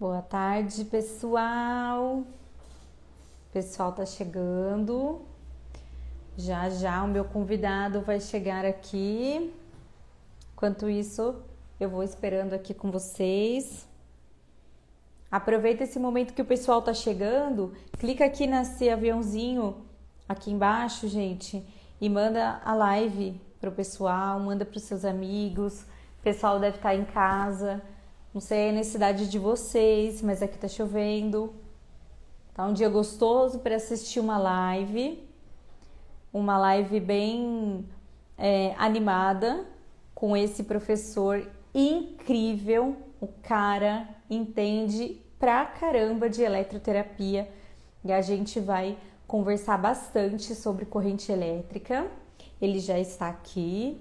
Boa tarde, pessoal. O pessoal tá chegando. Já já o meu convidado vai chegar aqui. Enquanto isso, eu vou esperando aqui com vocês. Aproveita esse momento que o pessoal tá chegando, clica aqui nesse aviãozinho aqui embaixo, gente, e manda a live pro pessoal, manda pros seus amigos. O pessoal deve estar em casa. Não sei a necessidade de vocês, mas aqui tá chovendo. Tá um dia gostoso para assistir uma live bem animada com esse professor incrível. O cara entende pra caramba de eletroterapia e a gente vai conversar bastante sobre corrente elétrica. Ele já está aqui.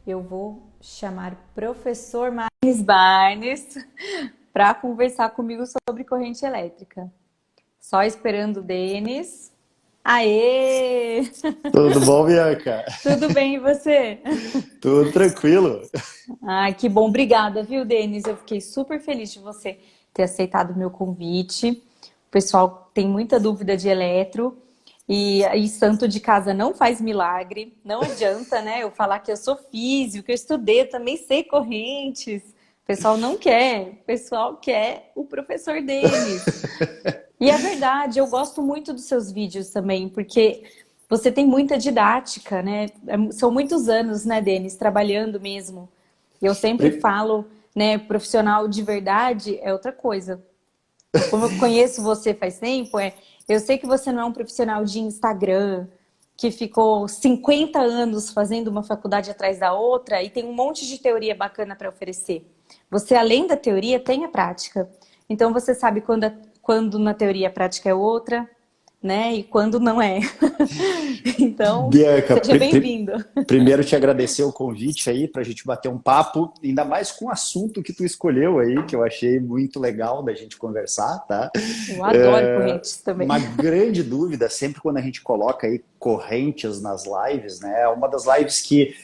Eu vou chamar professor Marnes Barnes para conversar comigo sobre corrente elétrica. Só esperando o Denis. Aê! Tudo bom, Bianca? Tudo bem e você? Tudo tranquilo. Ai, que bom. Obrigada, viu, Denis? Eu fiquei super feliz de você ter aceitado o meu convite. O pessoal tem muita dúvida de eletro e santo de casa não faz milagre. Não adianta, né? Eu falar que eu sou físico, que eu estudei, eu também sei correntes. O pessoal não quer. O pessoal quer o professor Denis. E é verdade, eu gosto muito dos seus vídeos também, porque você tem muita didática, né? São muitos anos, né, Denis, trabalhando mesmo. E eu sempre Pri- falo, né, profissional de verdade é outra coisa. Como eu conheço você faz tempo, eu sei que você não é um profissional de Instagram, que ficou 50 anos fazendo uma faculdade atrás da outra e tem um monte de teoria bacana para oferecer. Você, além da teoria, tem a prática. Então, você sabe quando na teoria a prática é outra, né? E quando não é. Então, Bianca, seja bem-vindo. primeiro te agradecer o convite aí para a gente bater um papo, ainda mais com o assunto que tu escolheu aí, que eu achei muito legal da gente conversar, tá? Eu adoro correntes também. Uma grande dúvida, sempre quando a gente coloca aí correntes nas lives, né? É uma das lives que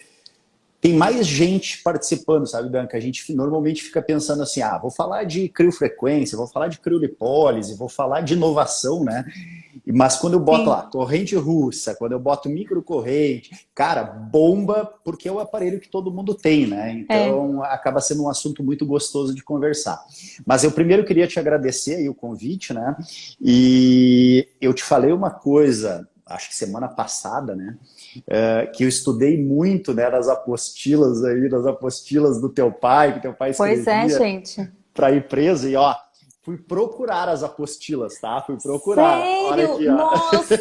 tem mais gente participando, sabe, Bianca? A gente normalmente fica pensando assim, vou falar de criofrequência, vou falar de criolipólise, vou falar de inovação, né? Mas quando eu boto lá Sim, corrente russa, quando eu boto microcorrente, cara, bomba, porque é o aparelho que todo mundo tem, né? é. Então acaba sendo um assunto muito gostoso de conversar. Mas eu primeiro queria te agradecer aí o convite, né? E eu te falei uma coisa, acho que semana passada, né? Que eu estudei muito, né, nas apostilas do teu pai, que teu pai Pois é, escrevia gente. para a empresa, e ó, fui procurar as apostilas, tá? Fui procurar. Olha Sério? aqui, ó. Nossa!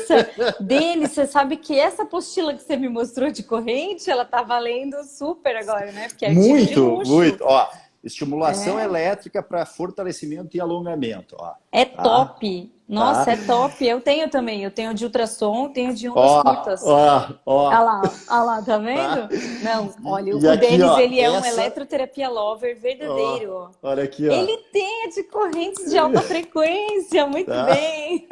Denis, você sabe que essa apostila que você me mostrou de corrente, ela tá valendo super agora, né? Porque é artigo de Muito, luxo. muito. Ó, estimulação É. elétrica para fortalecimento e alongamento, ó. É Tá? top. Tá? Nossa, é top. Eu tenho também. Eu tenho de ultrassom, tenho de ondas Ó, curtas. ó, Olha lá, tá tá? vendo? Não, olha, E o aqui, Denis, ó, ele é um essa, eletroterapia lover ó, verdadeiro. Ó. olha aqui, ó. Ele tem a de correntes de alta frequência, muito Tá? bem.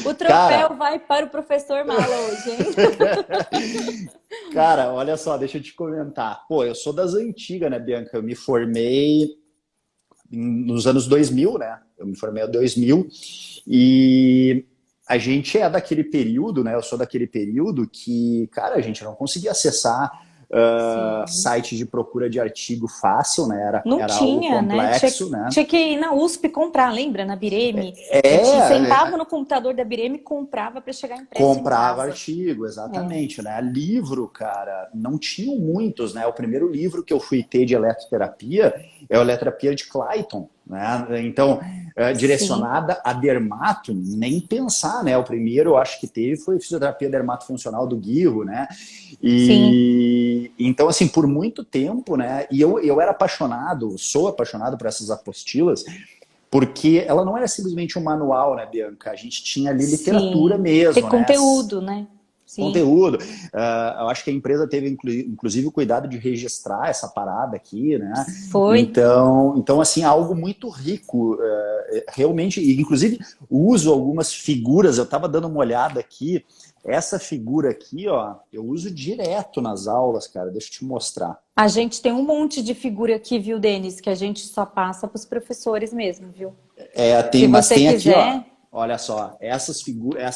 O troféu Cara, vai para o professor Mala hoje, hein? cara, olha só, deixa eu te comentar. Pô, eu sou das antigas, né, Bianca? Eu me formei nos anos 2000, né? Eu me formei em 2000 e a gente é daquele período, né? Eu sou daquele período que, cara, a gente não conseguia acessar Sim. site de procura de artigo fácil, né? Não Era algo tinha, né? Tinha, complexo, né? tinha que ir na USP comprar, lembra? Na Bireme. A gente É, sentava no computador da Bireme e comprava para chegar impresso em comprava casa. artigo, É, exatamente, né? Livro, cara, não tinham muitos, né? O primeiro livro que eu fui ter de eletroterapia é a Eletroterapia de Clayton, né? Então, sim, direcionada a dermato, nem pensar, né? O primeiro, eu acho que teve, foi a fisioterapia dermatofuncional do Guirro, né? sim. E então, assim, por muito tempo, né? E eu era apaixonado, sou apaixonado por essas apostilas, porque ela não era simplesmente um manual, né, Bianca? A gente tinha ali literatura Sim. Ter mesmo, né? conteúdo, né? Sim. Conteúdo. Eu acho que a empresa teve, inclusive, o cuidado de registrar essa parada aqui, né? Foi. Então assim, algo muito rico realmente, e inclusive uso algumas figuras, eu estava dando uma olhada aqui, essa figura aqui, ó, eu uso direto nas aulas, cara, deixa eu te mostrar. A gente tem um monte de figura aqui, viu, Denis, que a gente só passa para os professores mesmo, viu? Se Mas você tem aqui, ó, quiser, olha só, essa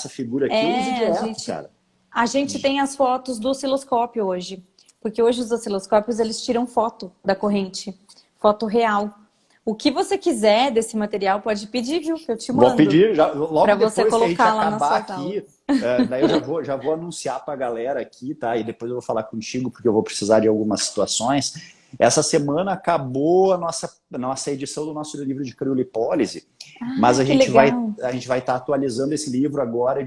figura aqui eu uso a direto, gente, cara. a gente tem as fotos do osciloscópio hoje, porque hoje os osciloscópios eles tiram foto da corrente, foto real. O que você quiser desse material pode pedir, viu? Que eu te Vou mando pedir, para logo você depois que a gente colocar lá nas acabar suas aulas. aqui, daí eu já vou anunciar para a galera aqui, tá? E depois eu vou falar contigo, porque eu vou precisar de algumas situações. Essa semana acabou a nossa edição do nosso livro de criolipólise, mas Ah, que legal. a gente vai estar atualizando esse livro agora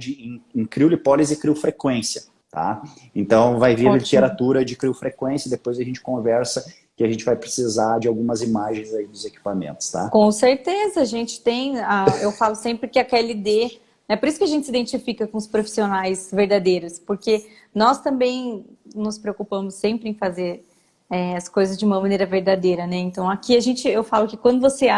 em criolipólise e criofrequência, tá? Então vai vir Ótimo. literatura de criofrequência, depois a gente conversa que a gente vai precisar de algumas imagens aí dos equipamentos, tá? Com certeza, a gente tem, eu falo sempre que a KLD, é por isso que a gente se identifica com os profissionais verdadeiros, porque nós também nos preocupamos sempre em fazer as coisas de uma maneira verdadeira, né? Então aqui eu falo que quando você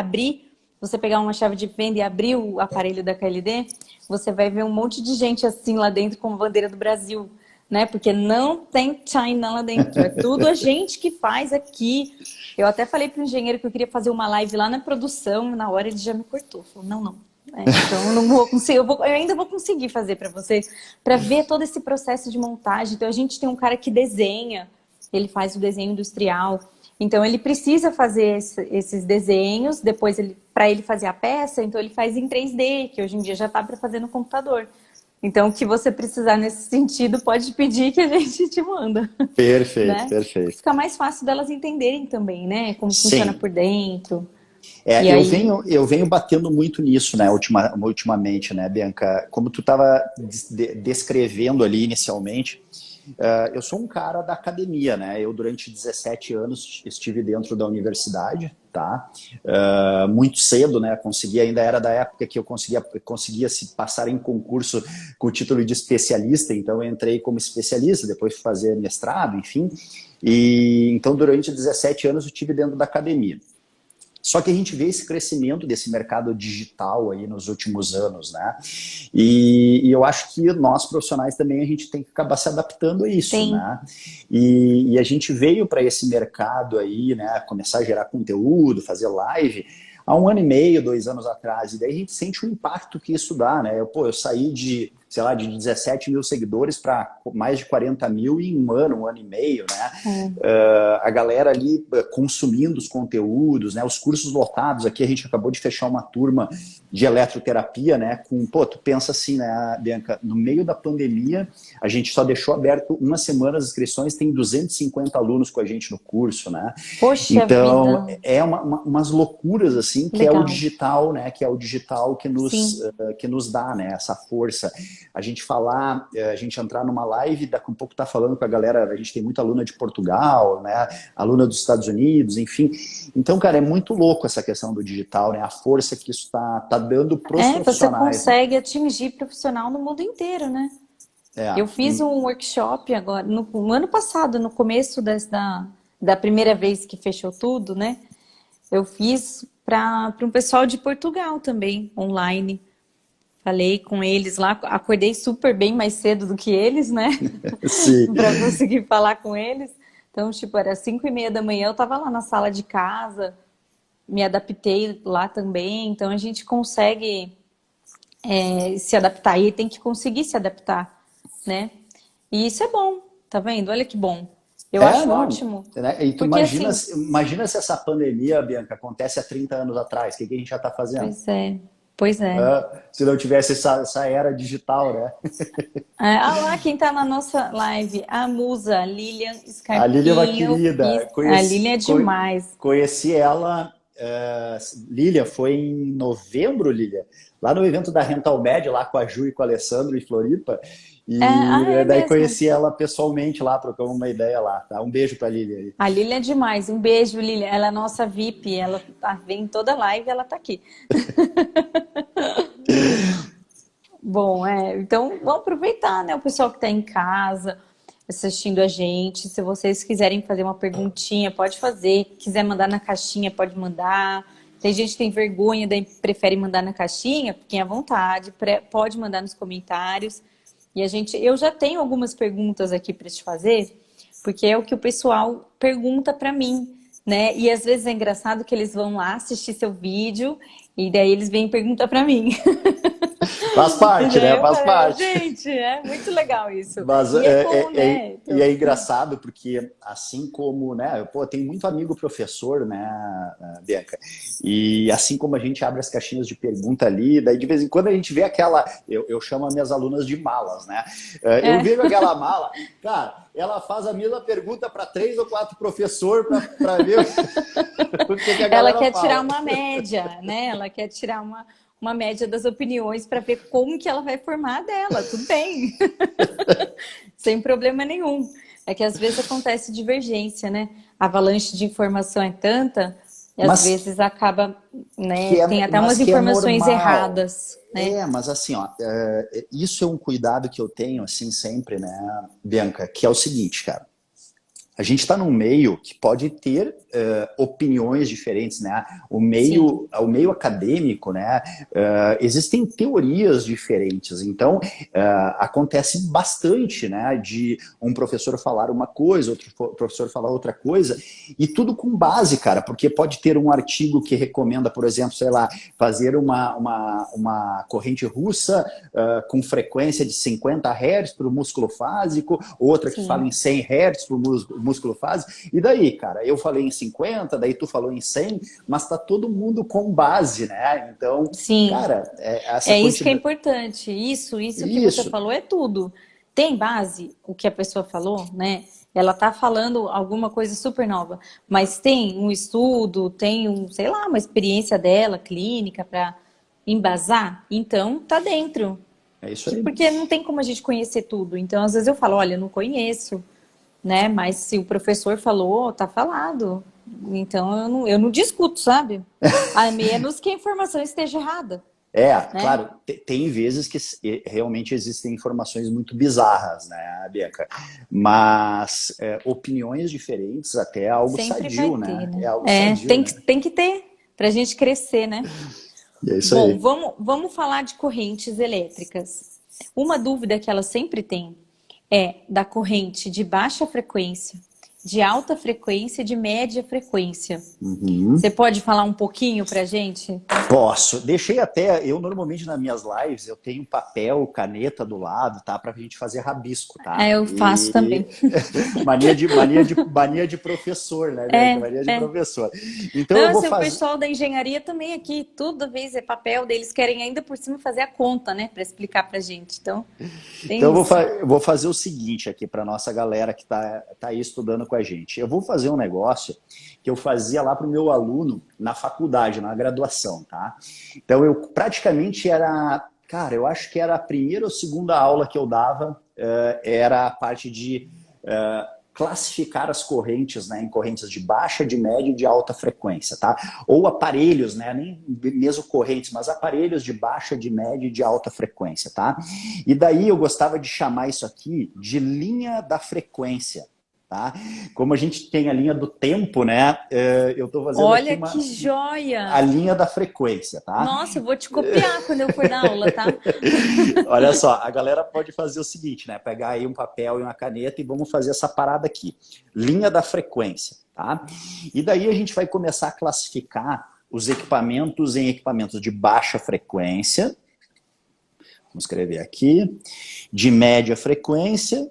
pegar uma chave de fenda e abrir o aparelho da KLD, você vai ver um monte de gente assim lá dentro com a bandeira do Brasil, né? Porque não tem China lá dentro, é tudo a gente que faz aqui. Eu até falei para o engenheiro que eu queria fazer uma live lá na produção, na hora ele já me cortou. Falou, não. Então eu não vou conseguir, eu ainda vou conseguir fazer para vocês, para ver todo esse processo de montagem. Então a gente tem um cara que desenha, ele faz o desenho industrial. Então ele precisa fazer esses desenhos, depois para ele fazer a peça, então ele faz em 3D, que hoje em dia já está para fazer no computador. Então o que você precisar nesse sentido, pode pedir que a gente te manda. Perfeito, Né? perfeito. Fica mais fácil delas entenderem também, né? Como funciona Sim. por dentro. E aí, Eu venho batendo muito nisso, né, ultimamente, né, Bianca? Como tu estava descrevendo ali inicialmente, eu sou um cara da academia, né? Eu, durante 17 anos, estive dentro da universidade, tá? Muito cedo, né? Ainda era da época que eu conseguia se passar em concurso com o título de especialista, então eu entrei como especialista, depois fui fazer mestrado, enfim. E então, durante 17 anos, eu estive dentro da academia. Só que a gente vê esse crescimento desse mercado digital aí nos últimos anos, né? E eu acho que nós profissionais também a gente tem que acabar se adaptando a isso, tem. né? E a gente veio para esse mercado aí, né? Começar a gerar conteúdo, fazer live há 1 ano e meio, 2 anos atrás. E daí a gente sente o impacto que isso dá, né? Eu saí de, sei lá, de 17 mil seguidores para mais de 40 mil em 1 ano e meio, né? A galera ali consumindo os conteúdos, né? Os cursos lotados. Aqui a gente acabou de fechar uma turma de eletroterapia, né? Tu pensa assim, né, Bianca? No meio da pandemia, a gente só deixou aberto 1 semana as inscrições, tem 250 alunos com a gente no curso, né? Poxa Então, vida. é umas loucuras, assim, que é o Legal. digital, né? Que é o digital Sim. que nos dá, né? Essa força. A gente falar, a gente entrar numa live, daqui a pouco tá falando com a galera, a gente tem muita aluna de Portugal, né? Aluna dos Estados Unidos, enfim. Então, cara, é muito louco essa questão do digital, né? A força que isso tá dando pros Você profissionais, né? consegue atingir profissional no mundo inteiro, né? É, Eu fiz um workshop agora, no ano passado, no começo da primeira vez que fechou tudo, né? Eu fiz para um pessoal de Portugal também, online. Falei com eles lá, acordei super bem mais cedo do que eles, né? sim. Para conseguir falar com eles. Então, tipo, era 5:30 da manhã, eu tava lá na sala de casa, me adaptei lá também. Então, a gente consegue se adaptar e tem que conseguir se adaptar, né? E isso é bom, tá vendo? Olha que bom. Eu acho Não. ótimo. Né? E tu Porque assim, imagina se essa pandemia, Bianca, acontece há 30 anos atrás, o que a gente já está fazendo? pois é, pois é. Se não tivesse essa era digital, né? Lá quem tá na nossa live, a musa Lilian A Lília é uma Scarpinho. querida, A Lilian é demais. conheci ela, Lília, foi em novembro, Lília, lá no evento da Rental Med, lá com a Ju e com o Alessandro em Floripa, e É daí mesmo. conheci ela pessoalmente lá, trocamos uma ideia lá, tá? Um beijo pra Lília aí. A Lilian é demais. Um beijo, Lilian. Ela é nossa VIP. Ela vem em toda live, ela tá aqui. Bom, então vamos aproveitar, né? O pessoal que está em casa assistindo a gente. Se vocês quiserem fazer uma perguntinha, pode fazer. Quiser mandar na caixinha, pode mandar. Tem gente que tem vergonha, daí prefere mandar na caixinha, fiquem à vontade, pode mandar nos comentários. E eu já tenho algumas perguntas aqui para te fazer, porque é o que o pessoal pergunta para mim, né? E às vezes é engraçado que eles vão lá assistir seu vídeo e daí eles vêm perguntar para mim. Faz parte, né? Faz parte. Gente, é muito legal isso. Mas E é bom, né? Então... E é engraçado porque assim como, né? Eu tenho muito amigo professor, né, Bianca? E assim como a gente abre as caixinhas de pergunta ali, daí de vez em quando a gente vê aquela... Eu chamo as minhas alunas de malas, né? Eu vejo aquela mala, cara, ela faz a mesma pergunta para 3 ou 4 professores para ver o que a galera Ela quer fala. tirar uma média, né? Ela quer tirar uma média das opiniões para ver como que ela vai formar a dela. Tudo bem. Sem problema nenhum. É que às vezes acontece divergência, né? A avalanche de informação é tanta e às vezes acaba, né? Tem até umas informações erradas, né? Mas assim, ó, isso é um cuidado que eu tenho, assim, sempre, né, Bianca, que é o seguinte, cara. A gente está num meio que pode ter opiniões diferentes, né? O meio acadêmico, né? Existem teorias diferentes. Então, acontece bastante, né? De um professor falar uma coisa, outro professor falar outra coisa, e tudo com base, cara, porque pode ter um artigo que recomenda, por exemplo, sei lá, fazer uma corrente russa com frequência de 50 Hz para o músculo fásico, outra que fala em 100 Hz para o músculo fase. E daí, cara, eu falei em 50, daí tu falou em 100, mas tá todo mundo com base, né? Então, cara, isso que é importante. Isso que você falou é tudo. Tem base, o que a pessoa falou, né? Ela tá falando alguma coisa super nova, mas tem um estudo, tem sei lá, uma experiência dela, clínica, para embasar, então tá dentro. É isso aí. Porque não tem como a gente conhecer tudo. Então, às vezes eu falo, olha, eu não conheço, né? Mas se o professor falou, tá falado. Então eu não discuto, sabe? A menos que a informação esteja errada. Né? Claro, tem vezes que realmente existem informações muito bizarras, né, Bianca? Mas opiniões diferentes até é algo sempre sadio, vai ter, né? né? É algo sadio, tem que ter pra gente crescer, né? É isso aí. Bom, vamos falar de correntes elétricas. Uma dúvida que ela sempre tem é da corrente de baixa frequência, de alta frequência e de média frequência. Você pode falar um pouquinho pra gente? Posso. Deixei até, eu normalmente nas minhas lives, eu tenho papel, caneta do lado, tá? Pra gente fazer rabisco, tá? Eu faço também. mania de professor, né? Mania de professor. Então eu vou fazer... O pessoal da engenharia também aqui, toda vez é papel, eles querem ainda por cima fazer a conta, né? Pra explicar pra gente. Então eu vou fazer o seguinte aqui pra nossa galera que tá aí estudando com a gente. Eu vou fazer um negócio que eu fazia lá pro meu aluno na faculdade, na graduação, tá? Então eu praticamente era, cara, eu acho que era a primeira ou segunda aula que eu dava, era a parte de classificar as correntes, né, em correntes de baixa, de média e de alta frequência, tá? Ou aparelhos, né, nem mesmo correntes, mas aparelhos de baixa, de média e de alta frequência, tá? E daí eu gostava de chamar isso aqui de linha da frequência. Tá? Como a gente tem a linha do tempo, né? Eu tô fazendo Olha aqui que joia! A linha da frequência, tá? Nossa, eu vou te copiar quando eu for na aula, tá? Olha só, a galera pode fazer o seguinte, né? Pegar aí um papel e uma caneta e vamos fazer essa parada aqui. Linha da frequência, tá? E daí a gente vai começar a classificar os equipamentos em equipamentos de baixa frequência. Vamos escrever aqui. De média frequência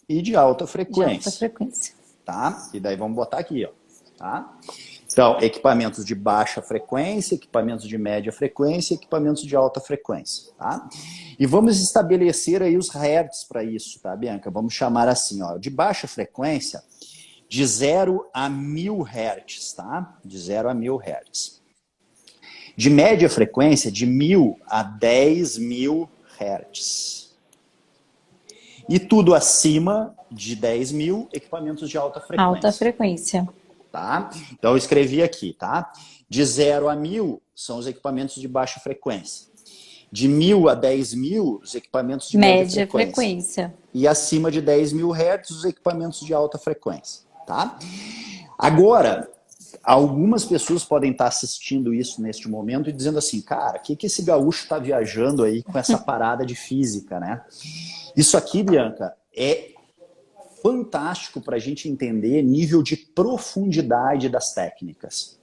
e de alta frequência. De alta frequência. Tá? E daí vamos botar aqui, ó. Tá? Então, equipamentos de baixa frequência, equipamentos de média frequência, equipamentos de alta frequência, tá? E vamos estabelecer aí os hertz para isso, tá, Bianca? Vamos chamar assim, ó, de baixa frequência, de 0 a 1000 hertz, tá? De 0 a 1000 hertz. De média frequência, de 1000 a 10.000 hertz. E tudo acima de 10.000, equipamentos de alta frequência. Alta frequência. Tá? Então eu escrevi aqui, tá? De 0 a 1000 são os equipamentos de baixa frequência. De 1000 a 10.000, os equipamentos de média frequência. E acima de 10.000 Hz, os equipamentos de alta frequência, tá? Agora, Algumas pessoas podem estar assistindo isso neste momento e dizendo assim, cara, o que esse gaúcho está viajando aí com essa parada de física, né? Isso aqui, Bianca, é fantástico para a gente entender nível de profundidade das técnicas.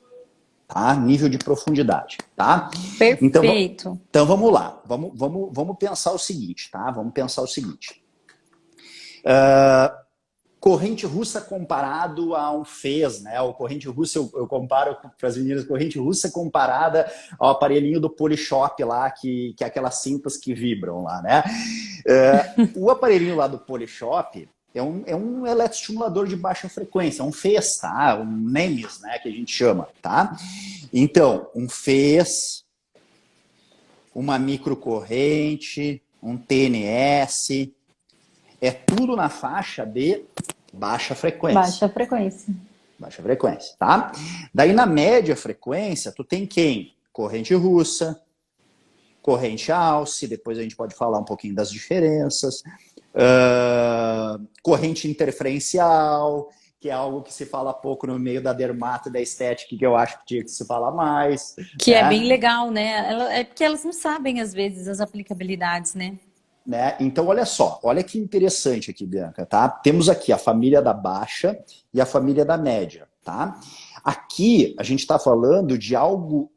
Tá? Nível de profundidade, tá? Perfeito. Então vamos lá, vamos pensar o seguinte, tá? Vamos pensar o seguinte. Corrente russa comparado a um fez, né? O corrente russa, eu comparo para as meninas, corrente russa comparada ao aparelhinho do Polishop lá, que é aquelas cintas que vibram lá, né? O aparelhinho lá do Polishop é um eletroestimulador de baixa frequência, um fez, tá? Um NEMES, né? Que a gente chama, tá? Então, um fez, uma microcorrente, um TNS, é tudo na faixa de baixa frequência. Baixa frequência. Baixa frequência, tá? Daí na média frequência, tu tem quem? Corrente russa, corrente alce, depois a gente pode falar um pouquinho das diferenças, corrente interferencial, que é algo que se fala pouco no meio da dermato e da estética, que eu acho que tinha que se falar mais. Que é bem legal, né? É porque elas não sabem, às vezes, as aplicabilidades, né? Então, olha só, olha que interessante aqui, Bianca, tá? Temos aqui a família da baixa e a família da média, tá? Aqui, a gente está falando de algo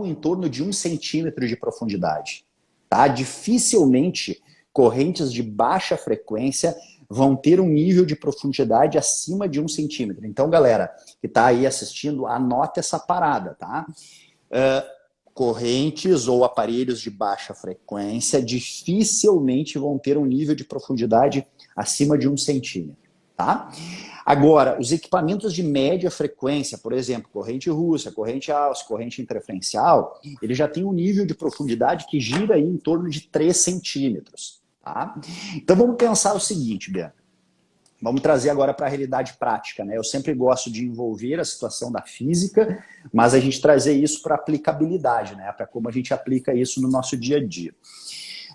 em torno de 1 centímetro de profundidade, tá? Dificilmente correntes de baixa frequência vão ter um nível de profundidade acima de 1 centímetro. Então, galera que está aí assistindo, anota essa parada, tá? Correntes ou aparelhos de baixa frequência dificilmente vão ter um nível de profundidade acima de 1 centímetro, tá? Agora, os equipamentos de média frequência, por exemplo, corrente russa, corrente alce, corrente interferencial, ele já tem um nível de profundidade que gira aí em torno de 3 centímetros, tá? Então vamos pensar o seguinte, Bianca. Vamos trazer agora para a realidade prática, né? Eu sempre gosto de envolver a situação da física, mas a gente trazer isso para aplicabilidade, né? Para como a gente aplica isso no nosso dia a dia.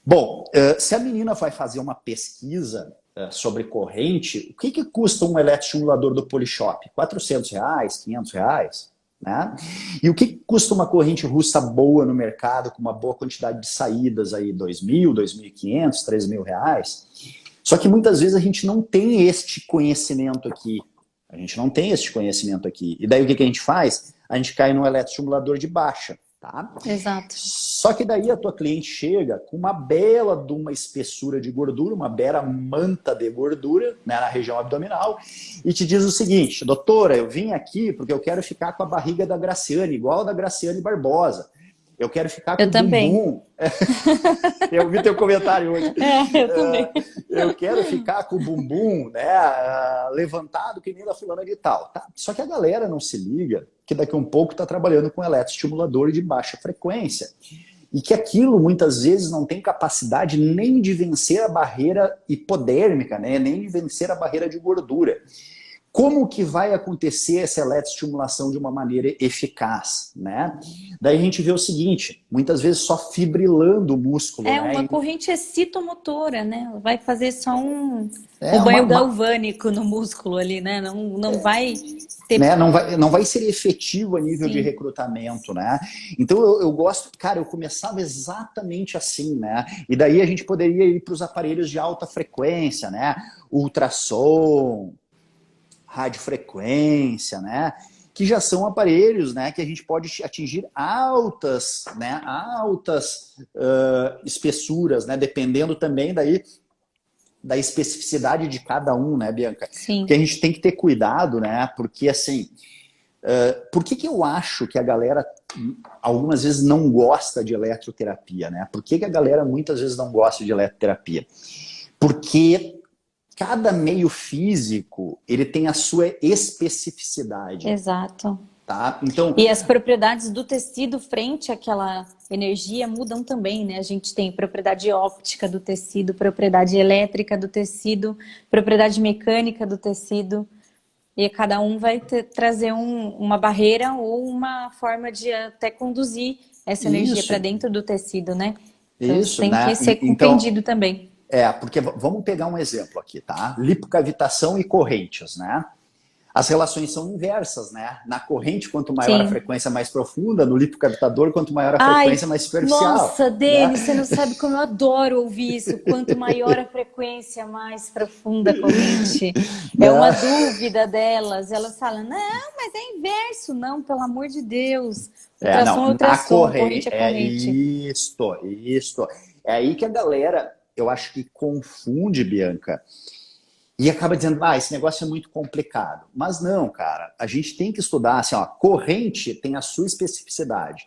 Bom, se a menina vai fazer uma pesquisa sobre corrente, o que custa um eletroestimulador do Polishop? R$400, R$500, né? E o que custa uma corrente russa boa no mercado, com uma boa quantidade de saídas aí? R$2.000, R$2.500, R$3.000? Só que muitas vezes a gente não tem este conhecimento aqui. A gente não tem este conhecimento aqui. E daí o que a gente faz? A gente cai no eletroestimulador de baixa, tá? Exato. Só que daí a tua cliente chega com uma bela de uma espessura de gordura, uma bela manta de gordura, né, na região abdominal, e te diz o seguinte: doutora, eu vim aqui porque eu quero ficar com a barriga da Graciane, igual a da Graciane Barbosa. Eu quero ficar com o bumbum. Eu vi teu comentário hoje. Eu também. Eu quero ficar com o bumbum, né, levantado que nem da fulana de tal. Tá? Só que a galera não se liga que daqui a um pouco está trabalhando com eletroestimulador de baixa frequência. E que aquilo muitas vezes não tem capacidade nem de vencer a barreira hipodérmica, né, nem de vencer a barreira de gordura. Como que vai acontecer essa eletroestimulação de uma maneira eficaz, né? Daí a gente vê o seguinte, muitas vezes só fibrilando o músculo, né? Uma corrente excitomotora, né? Vai fazer só um banho galvânico no músculo ali, né? Não vai ter... Né? Não vai ser efetivo a nível de recrutamento, né? Então eu gosto, cara, eu começava exatamente assim, né? E daí a gente poderia ir para os aparelhos de alta frequência, né? Ultrassom, radiofrequência, né? Que já são aparelhos, né? Que a gente pode atingir altas espessuras, né? Dependendo também daí da especificidade de cada um, né, Bianca? Sim. Porque a gente tem que ter cuidado, né? Porque assim, por que eu acho que a galera algumas vezes não gosta de eletroterapia, né? Por que a galera muitas vezes não gosta de eletroterapia? Porque cada meio físico, ele tem a sua especificidade. Exato. Tá? Então, e as propriedades do tecido frente àquela energia mudam também, né? A gente tem propriedade óptica do tecido, propriedade elétrica do tecido, propriedade mecânica do tecido. E cada um vai trazer uma barreira ou uma forma de até conduzir essa energia para dentro do tecido, né? Então, isso tem que ser compreendido também. Porque vamos pegar um exemplo aqui, tá? Lipocavitação e correntes, né? as relações são inversas, né? Na corrente, quanto maior a Sim. frequência mais profunda, no lipocavitador, quanto maior a Ai, frequência mais superficial, nossa, né? Denis, você não sabe como eu adoro ouvir isso. Quanto maior a frequência, mais profunda a corrente. É uma Né? dúvida delas. Elas falam, não, mas é inverso. Não, pelo amor de Deus. Ultrassom Não, é na ultrassom, corrente corrente, é corrente. isto. É aí que a galera, eu acho que confunde, Bianca, e acaba dizendo, esse negócio é muito complicado. Mas não, cara, a gente tem que estudar, assim, ó, corrente tem a sua especificidade.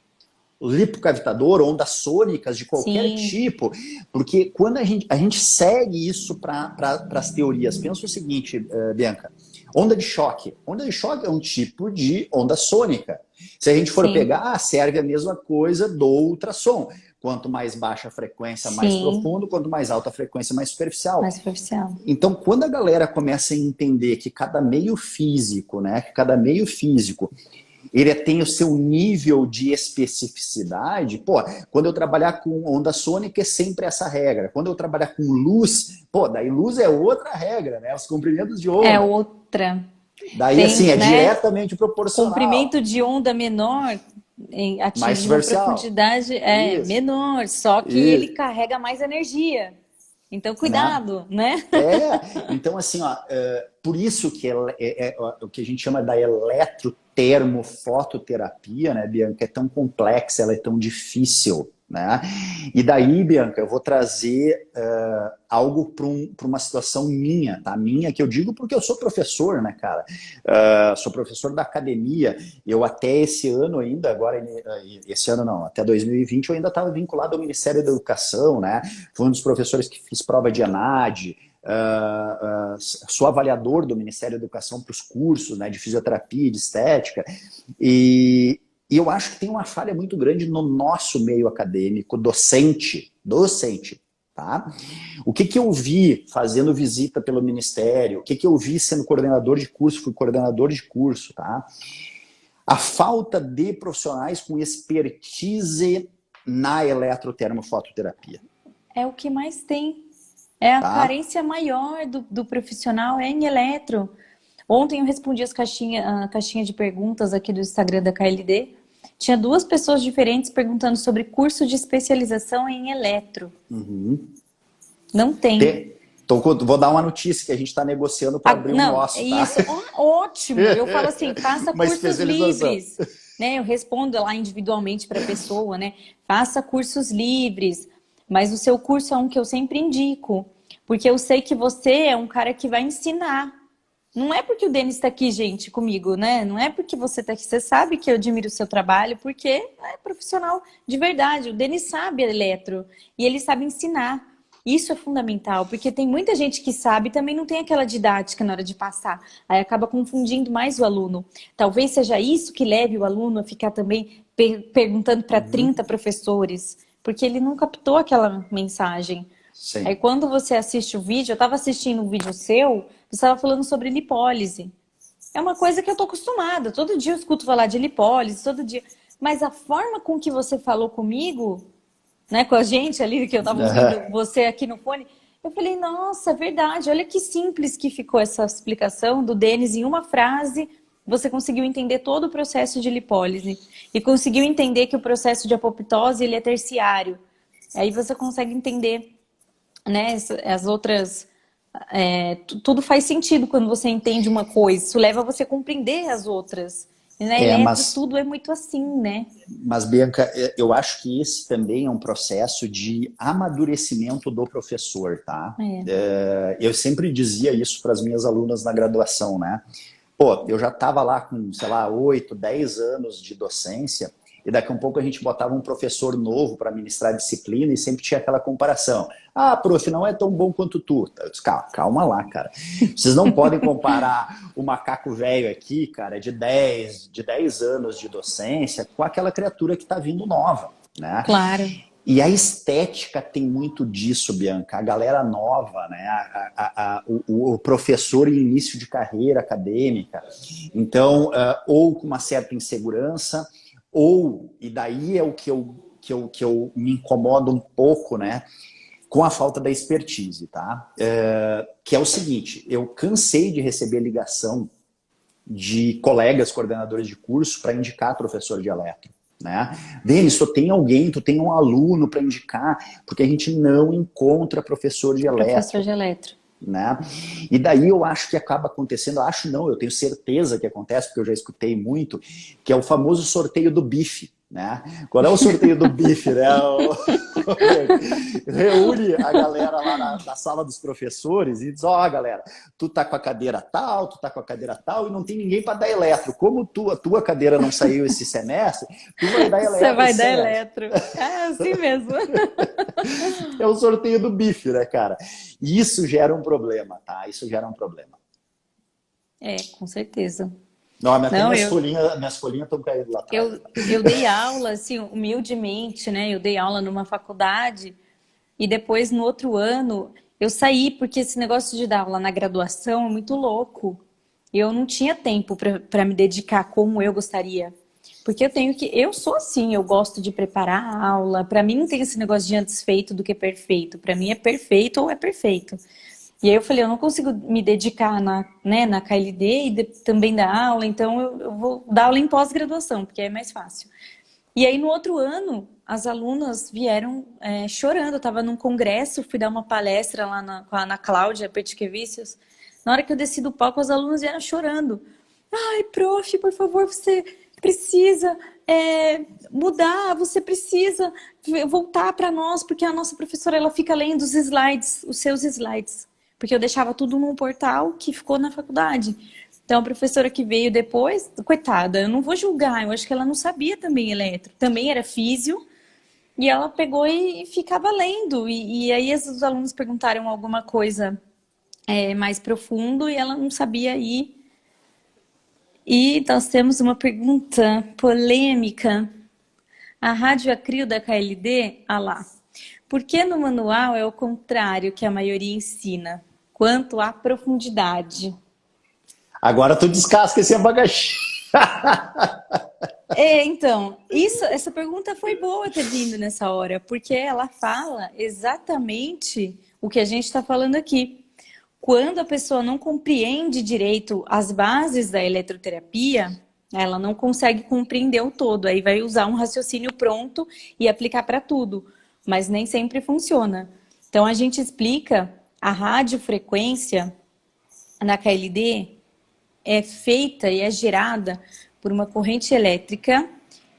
Lipocavitador, ondas sônicas de qualquer Sim, tipo, porque quando a gente segue isso para as teorias, pensa o seguinte, Bianca, onda de choque. Onda de choque é um tipo de onda sônica. Se a gente for sim, pegar, serve a mesma coisa do ultrassom. Quanto mais baixa a frequência, mais sim. profundo, quanto mais alta a frequência, mais superficial. Mais superficial. Então, quando a galera começa a entender que cada meio físico, né, que cada meio físico ele tem o seu nível de especificidade. Pô, quando eu trabalhar com onda sônica é sempre essa regra. Quando eu trabalhar com luz, pô, daí luz é outra regra, né? Os comprimentos de É onda. outra. Daí, assim, Tem, é né? diretamente proporcional, Comprimento de onda menor mais atinge uma superficial. profundidade Isso, menor, só que ele isso, carrega mais energia. Então, né? cuidado, né? Então assim, ó, por isso que o que a gente chama da eletrotermofototerapia, né, Bianca, é tão complexa, ela é tão difícil, né? E daí, Bianca, eu vou trazer algo para uma situação minha, tá? Minha, que eu digo porque eu sou professor, né, cara? Sou professor da academia, eu até esse ano ainda, agora, esse ano não, até 2020 eu ainda estava vinculado ao Ministério da Educação, né? Fui um dos professores que fiz prova de ENAD, sou avaliador do Ministério da Educação para os cursos, né, de fisioterapia e de estética, e eu acho que tem uma falha muito grande no nosso meio acadêmico, docente, tá? O que eu vi fazendo visita pelo Ministério, o que eu vi sendo coordenador de curso, fui coordenador de curso, tá? A falta de profissionais com expertise na eletrotermofototerapia, É o que mais tem. É a tá? carência maior do profissional, é em eletro. Ontem eu respondi a caixinha de perguntas aqui do Instagram da KLD. Tinha duas pessoas diferentes perguntando sobre curso de especialização em eletro. Uhum. Não tem. Então, vou dar uma notícia que a gente está negociando para abrir o Não, é nosso, tá? isso. Ótimo. Eu falo assim, faça Uma cursos especialização. livres. Né? Eu respondo lá individualmente para a pessoa, né? Faça cursos livres. Mas o seu curso é um que eu sempre indico. Porque eu sei que você é um cara que vai ensinar. Não é porque o Denis está aqui, gente, comigo, né? Não é porque você está aqui. Você sabe que eu admiro o seu trabalho, porque é profissional de verdade. O Denis sabe eletro e ele sabe ensinar. Isso é fundamental, porque tem muita gente que sabe e também não tem aquela didática na hora de passar. Aí acaba confundindo mais o aluno. Talvez seja isso que leve o aluno a ficar também perguntando para 30 professores, porque ele não captou aquela mensagem. Aí Sim. quando você assiste o vídeo, eu estava assistindo um vídeo seu, você estava falando sobre lipólise. É uma coisa que eu tô acostumada. Todo dia eu escuto falar de lipólise, todo dia. Mas a forma com que você falou comigo, né, com a gente ali, que eu estava ouvindo você aqui no fone, eu falei, nossa, é verdade. Olha que simples que ficou essa explicação do Denis em uma frase. Você conseguiu entender todo o processo de lipólise e conseguiu entender que o processo de apoptose ele é terciário. Aí você consegue entender, né, as outras. Tudo faz sentido quando você entende uma coisa. Isso leva você a compreender as outras. E na É, eletro mas, tudo é muito assim, né? mas, Bianca, eu acho que esse também é um processo de amadurecimento do professor, tá? É. Eu sempre dizia isso para as minhas alunas na graduação, né? Pô, eu já estava lá com, sei lá, 8, 10 anos de docência, e daqui a um pouco a gente botava um professor novo para ministrar a disciplina e sempre tinha aquela comparação. Ah, prof, não é tão bom quanto tu. Eu disse, calma lá, cara. Vocês não podem comparar o macaco velho aqui, cara, de dez anos de docência, com aquela criatura que está vindo nova, né? Claro. E a estética tem muito disso, Bianca. A galera nova, né? O professor em início de carreira acadêmica. Então, ou com uma certa insegurança, ou, e daí é o que eu me incomodo um pouco, né? Com a falta da expertise, tá? Que é o seguinte, eu cansei de receber ligação de colegas coordenadores de curso para indicar professor de eletro. Né? Denis, tu tem um aluno para indicar, porque a gente não encontra professor de eletro. Professor de eletro. Né? E daí eu acho que acaba acontecendo, acho não, eu tenho certeza que acontece, porque eu já escutei muito, que é o famoso sorteio do bife. Né? Qual é o sorteio do bife? Né? Reúne a galera lá na sala dos professores e diz, ó, galera, tu tá com a cadeira tal, tu tá com a cadeira tal, e não tem ninguém para dar eletro. Como a tua cadeira não saiu esse semestre, tu vai dar eletro. Você vai dar eletro. É assim mesmo. É o sorteio do bife, né, cara? E isso gera um problema, tá? Isso gera um problema. É, com certeza. Não, minhas folhinhas estão caindo lá atrás. Eu dei aula, assim, humildemente, né? Eu dei aula numa faculdade e depois, no outro ano, eu saí, porque esse negócio de dar aula na graduação é muito louco. Eu não tinha tempo para me dedicar como eu gostaria. Porque eu sou assim, eu gosto de preparar a aula. Para mim não tem esse negócio de antes feito do que perfeito. Para mim é perfeito ou é perfeito. E aí eu falei, eu não consigo me dedicar na KLD e também dar aula, então eu vou dar aula em pós-graduação, porque é mais fácil. E aí no outro ano, as alunas vieram chorando. Eu estava num congresso, fui dar uma palestra lá na Cláudia Petkevicius. Na hora que eu desci do palco, as alunas vieram chorando. Ai, prof, por favor, você precisa mudar, você precisa voltar para nós, porque a nossa professora ela fica lendo os slides, os seus slides. Porque eu deixava tudo num portal que ficou na faculdade. Então, a professora que veio depois, coitada, eu não vou julgar, eu acho que ela não sabia também eletro. Também era físio, e ela pegou e ficava lendo. E aí, os alunos perguntaram alguma coisa mais profundo, e ela não sabia ir. E nós temos uma pergunta polêmica. A rádio acrio da KLD, lá. Por que no manual é o contrário que a maioria ensina, quanto à profundidade? Agora tu descasca esse abacaxi. Então, essa pergunta foi boa ter vindo nessa hora, porque ela fala exatamente o que a gente está falando aqui. Quando a pessoa não compreende direito as bases da eletroterapia, ela não consegue compreender o todo, aí vai usar um raciocínio pronto e aplicar para tudo. Mas nem sempre funciona. Então, a gente explica a radiofrequência na KLD é feita e é gerada por uma corrente elétrica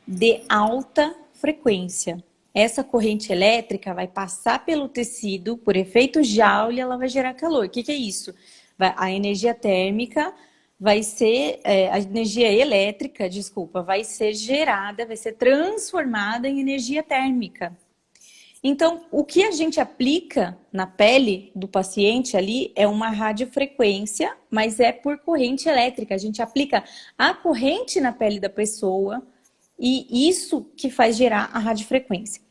de alta frequência. Essa corrente elétrica vai passar pelo tecido, por efeito Joule, ela vai gerar calor. O que é isso? A energia térmica vai ser, a energia elétrica, desculpa, vai ser gerada, vai ser transformada em energia térmica. Então, o que a gente aplica na pele do paciente ali é uma radiofrequência, mas é por corrente elétrica. A gente aplica a corrente na pele da pessoa e isso que faz gerar a radiofrequência.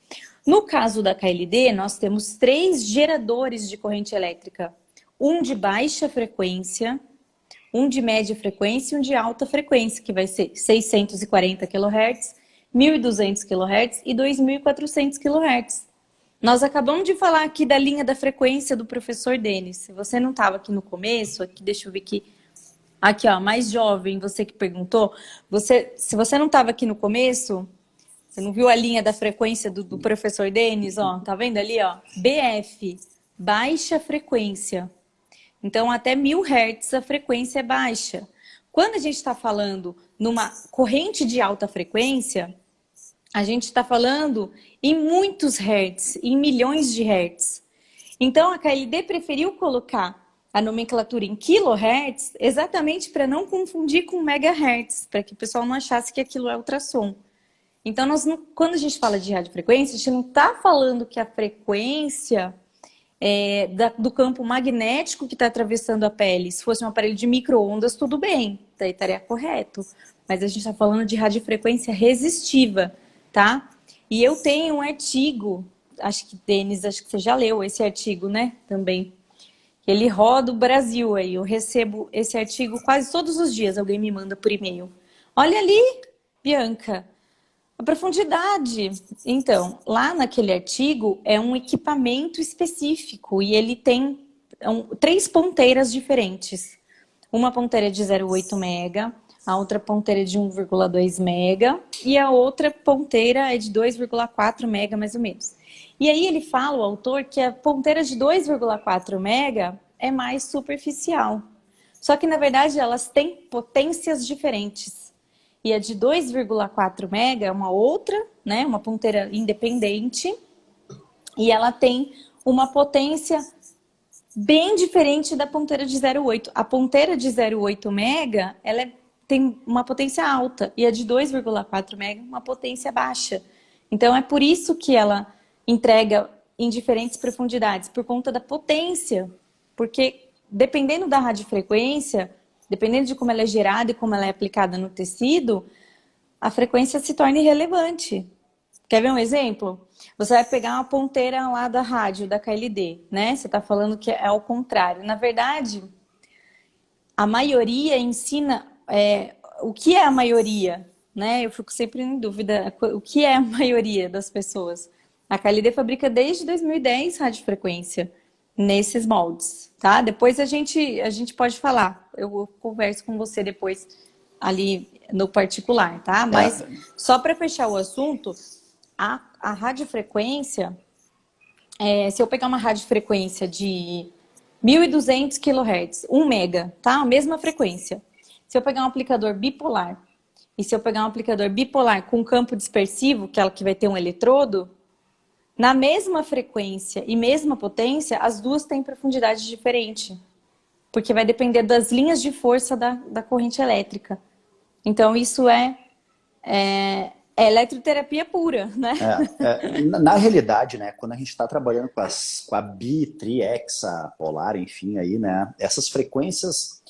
No caso da KLD, nós temos 3 geradores de corrente elétrica. Um de baixa frequência, um de média frequência e um de alta frequência, que vai ser 640 kHz, 1.200 kHz e 2.400 kHz. Nós acabamos de falar aqui da linha da frequência do professor Denis. Se você não estava aqui no começo, aqui deixa eu ver aqui. Aqui, ó, mais jovem, você que perguntou. Se você não estava aqui no começo, você não viu a linha da frequência do professor Denis? Ó, tá vendo ali, ó? BF, baixa frequência. Então, até 1.000 Hz a frequência é baixa. Quando a gente está falando numa corrente de alta frequência, a gente está falando em muitos hertz, em milhões de hertz. Então, a KLD preferiu colocar a nomenclatura em kilohertz exatamente para não confundir com megahertz, para que o pessoal não achasse que aquilo é ultrassom. Então, quando a gente fala de radiofrequência, a gente não está falando que a frequência do campo magnético que está atravessando a pele. Se fosse um aparelho de micro-ondas, tudo bem, daí estaria correto. Mas a gente está falando de radiofrequência resistiva, tá? E eu tenho um artigo, acho que Denis, acho que você já leu esse artigo, né? Também. Ele roda o Brasil aí. Eu recebo esse artigo quase todos os dias, alguém me manda por e-mail. Olha ali, Bianca, a profundidade. Então, lá naquele artigo é um equipamento específico e ele tem 3 ponteiras diferentes. Uma ponteira de 0,8 mega, a outra ponteira de 1,2 mega e a outra ponteira é de 2,4 mega, mais ou menos. E aí ele fala, o autor, que a ponteira de 2,4 mega é mais superficial. Só que, na verdade, elas têm potências diferentes. E a de 2,4 mega é uma outra, né, uma ponteira independente, e ela tem uma potência bem diferente da ponteira de 0,8. A ponteira de 0,8 mega, tem uma potência alta, e a de 2,4 mega, uma potência baixa. Então, é por isso que ela entrega em diferentes profundidades, por conta da potência. Porque, dependendo da radiofrequência, dependendo de como ela é gerada e como ela é aplicada no tecido, a frequência se torna irrelevante. Quer ver um exemplo? Você vai pegar uma ponteira lá da rádio, da KLD, né? Você está falando que é ao contrário. Na verdade, a maioria ensina... o que é a maioria? Né? Eu fico sempre em dúvida. O que é a maioria das pessoas? A KLD fabrica desde 2010 radiofrequência nesses moldes, tá? Depois a gente pode falar. Eu converso com você depois ali no particular, tá? Mas só para fechar o assunto, a radiofrequência, se eu pegar uma radiofrequência de 1.200 kHz, 1 mega, tá? A mesma frequência. Se eu pegar um aplicador bipolar, e se eu pegar um aplicador bipolar com campo dispersivo, que é o que vai ter um eletrodo, na mesma frequência e mesma potência, as duas têm profundidade diferente. Porque vai depender das linhas de força da corrente elétrica. Então, isso é eletroterapia pura, né? Na realidade, né, quando a gente está trabalhando com a bi, tri, hexa, polar, enfim, aí, né, essas frequências,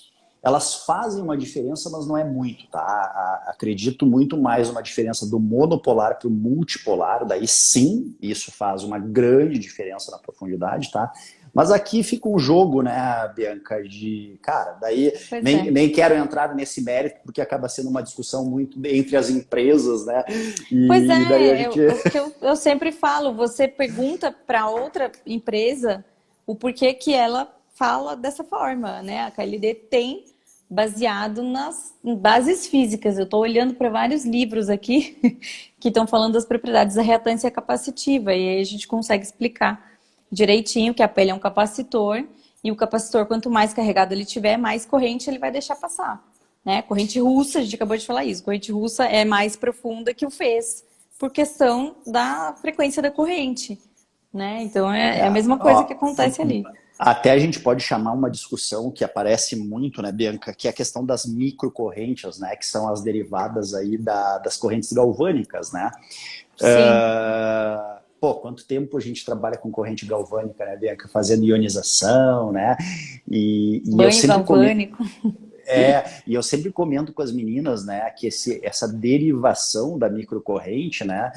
elas fazem uma diferença, mas não é muito, tá? Acredito muito mais uma diferença do monopolar para o multipolar, daí sim, isso faz uma grande diferença na profundidade, tá? Mas aqui fica um jogo, né, Bianca, de... Cara, daí nem quero entrar nesse mérito, porque acaba sendo uma discussão muito entre as empresas, né? Pois é, daí a gente... eu sempre falo, você pergunta para outra empresa o porquê que ela fala dessa forma, né? A KLD tem baseado nas bases físicas. Eu estou olhando para vários livros aqui que estão falando das propriedades da reatância capacitiva, e aí a gente consegue explicar direitinho que a pele é um capacitor, e o capacitor, quanto mais carregado ele tiver, mais corrente ele vai deixar passar. Né? Corrente russa, a gente acabou de falar isso, corrente russa é mais profunda que o fez, por questão da frequência da corrente. Né? Então é a mesma coisa que acontece ali. Até a gente pode chamar uma discussão que aparece muito, né, Bianca, que é a questão das microcorrentes, né, que são as derivadas aí das correntes galvânicas, né? Sim. Pô, quanto tempo a gente trabalha com corrente galvânica, né, Bianca? Fazendo ionização, né? E banho eu sempre galvânico. E eu sempre comento com as meninas, né, que essa derivação da microcorrente, né,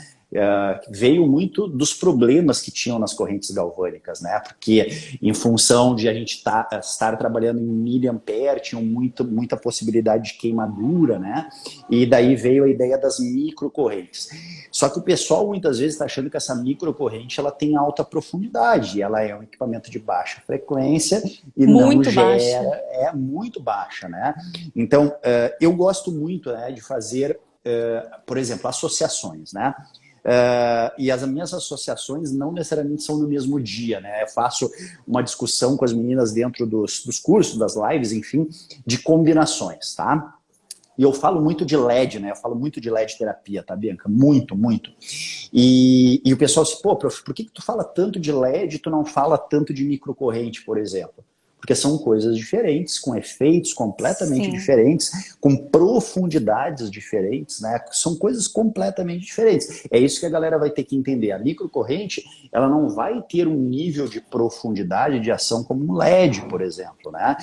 veio muito dos problemas que tinham nas correntes galvânicas, né, porque em função de a gente estar trabalhando em miliampere, tinham muita possibilidade de queimadura, né, e daí veio a ideia das microcorrentes. Só que o pessoal muitas vezes está achando que essa microcorrente ela tem alta profundidade, ela é um equipamento de baixa frequência e muito não gera, baixa. é muito baixa, né? Então, eu gosto muito, né, de fazer, por exemplo, associações, né? E as minhas associações não necessariamente são no mesmo dia, né? Eu faço uma discussão com as meninas dentro dos cursos, das lives, enfim, de combinações, tá? E eu falo muito de LED, né? Eu falo muito de LED terapia, tá, Bianca? Muito, muito. E o pessoal se, pô, prof, por que tu fala tanto de LED e tu não fala tanto de microcorrente, por exemplo? Porque são coisas diferentes, com efeitos completamente Sim. diferentes, com profundidades diferentes, né? São coisas completamente diferentes. É isso que a galera vai ter que entender. A microcorrente, ela não vai ter um nível de profundidade de ação como um LED, por exemplo, né?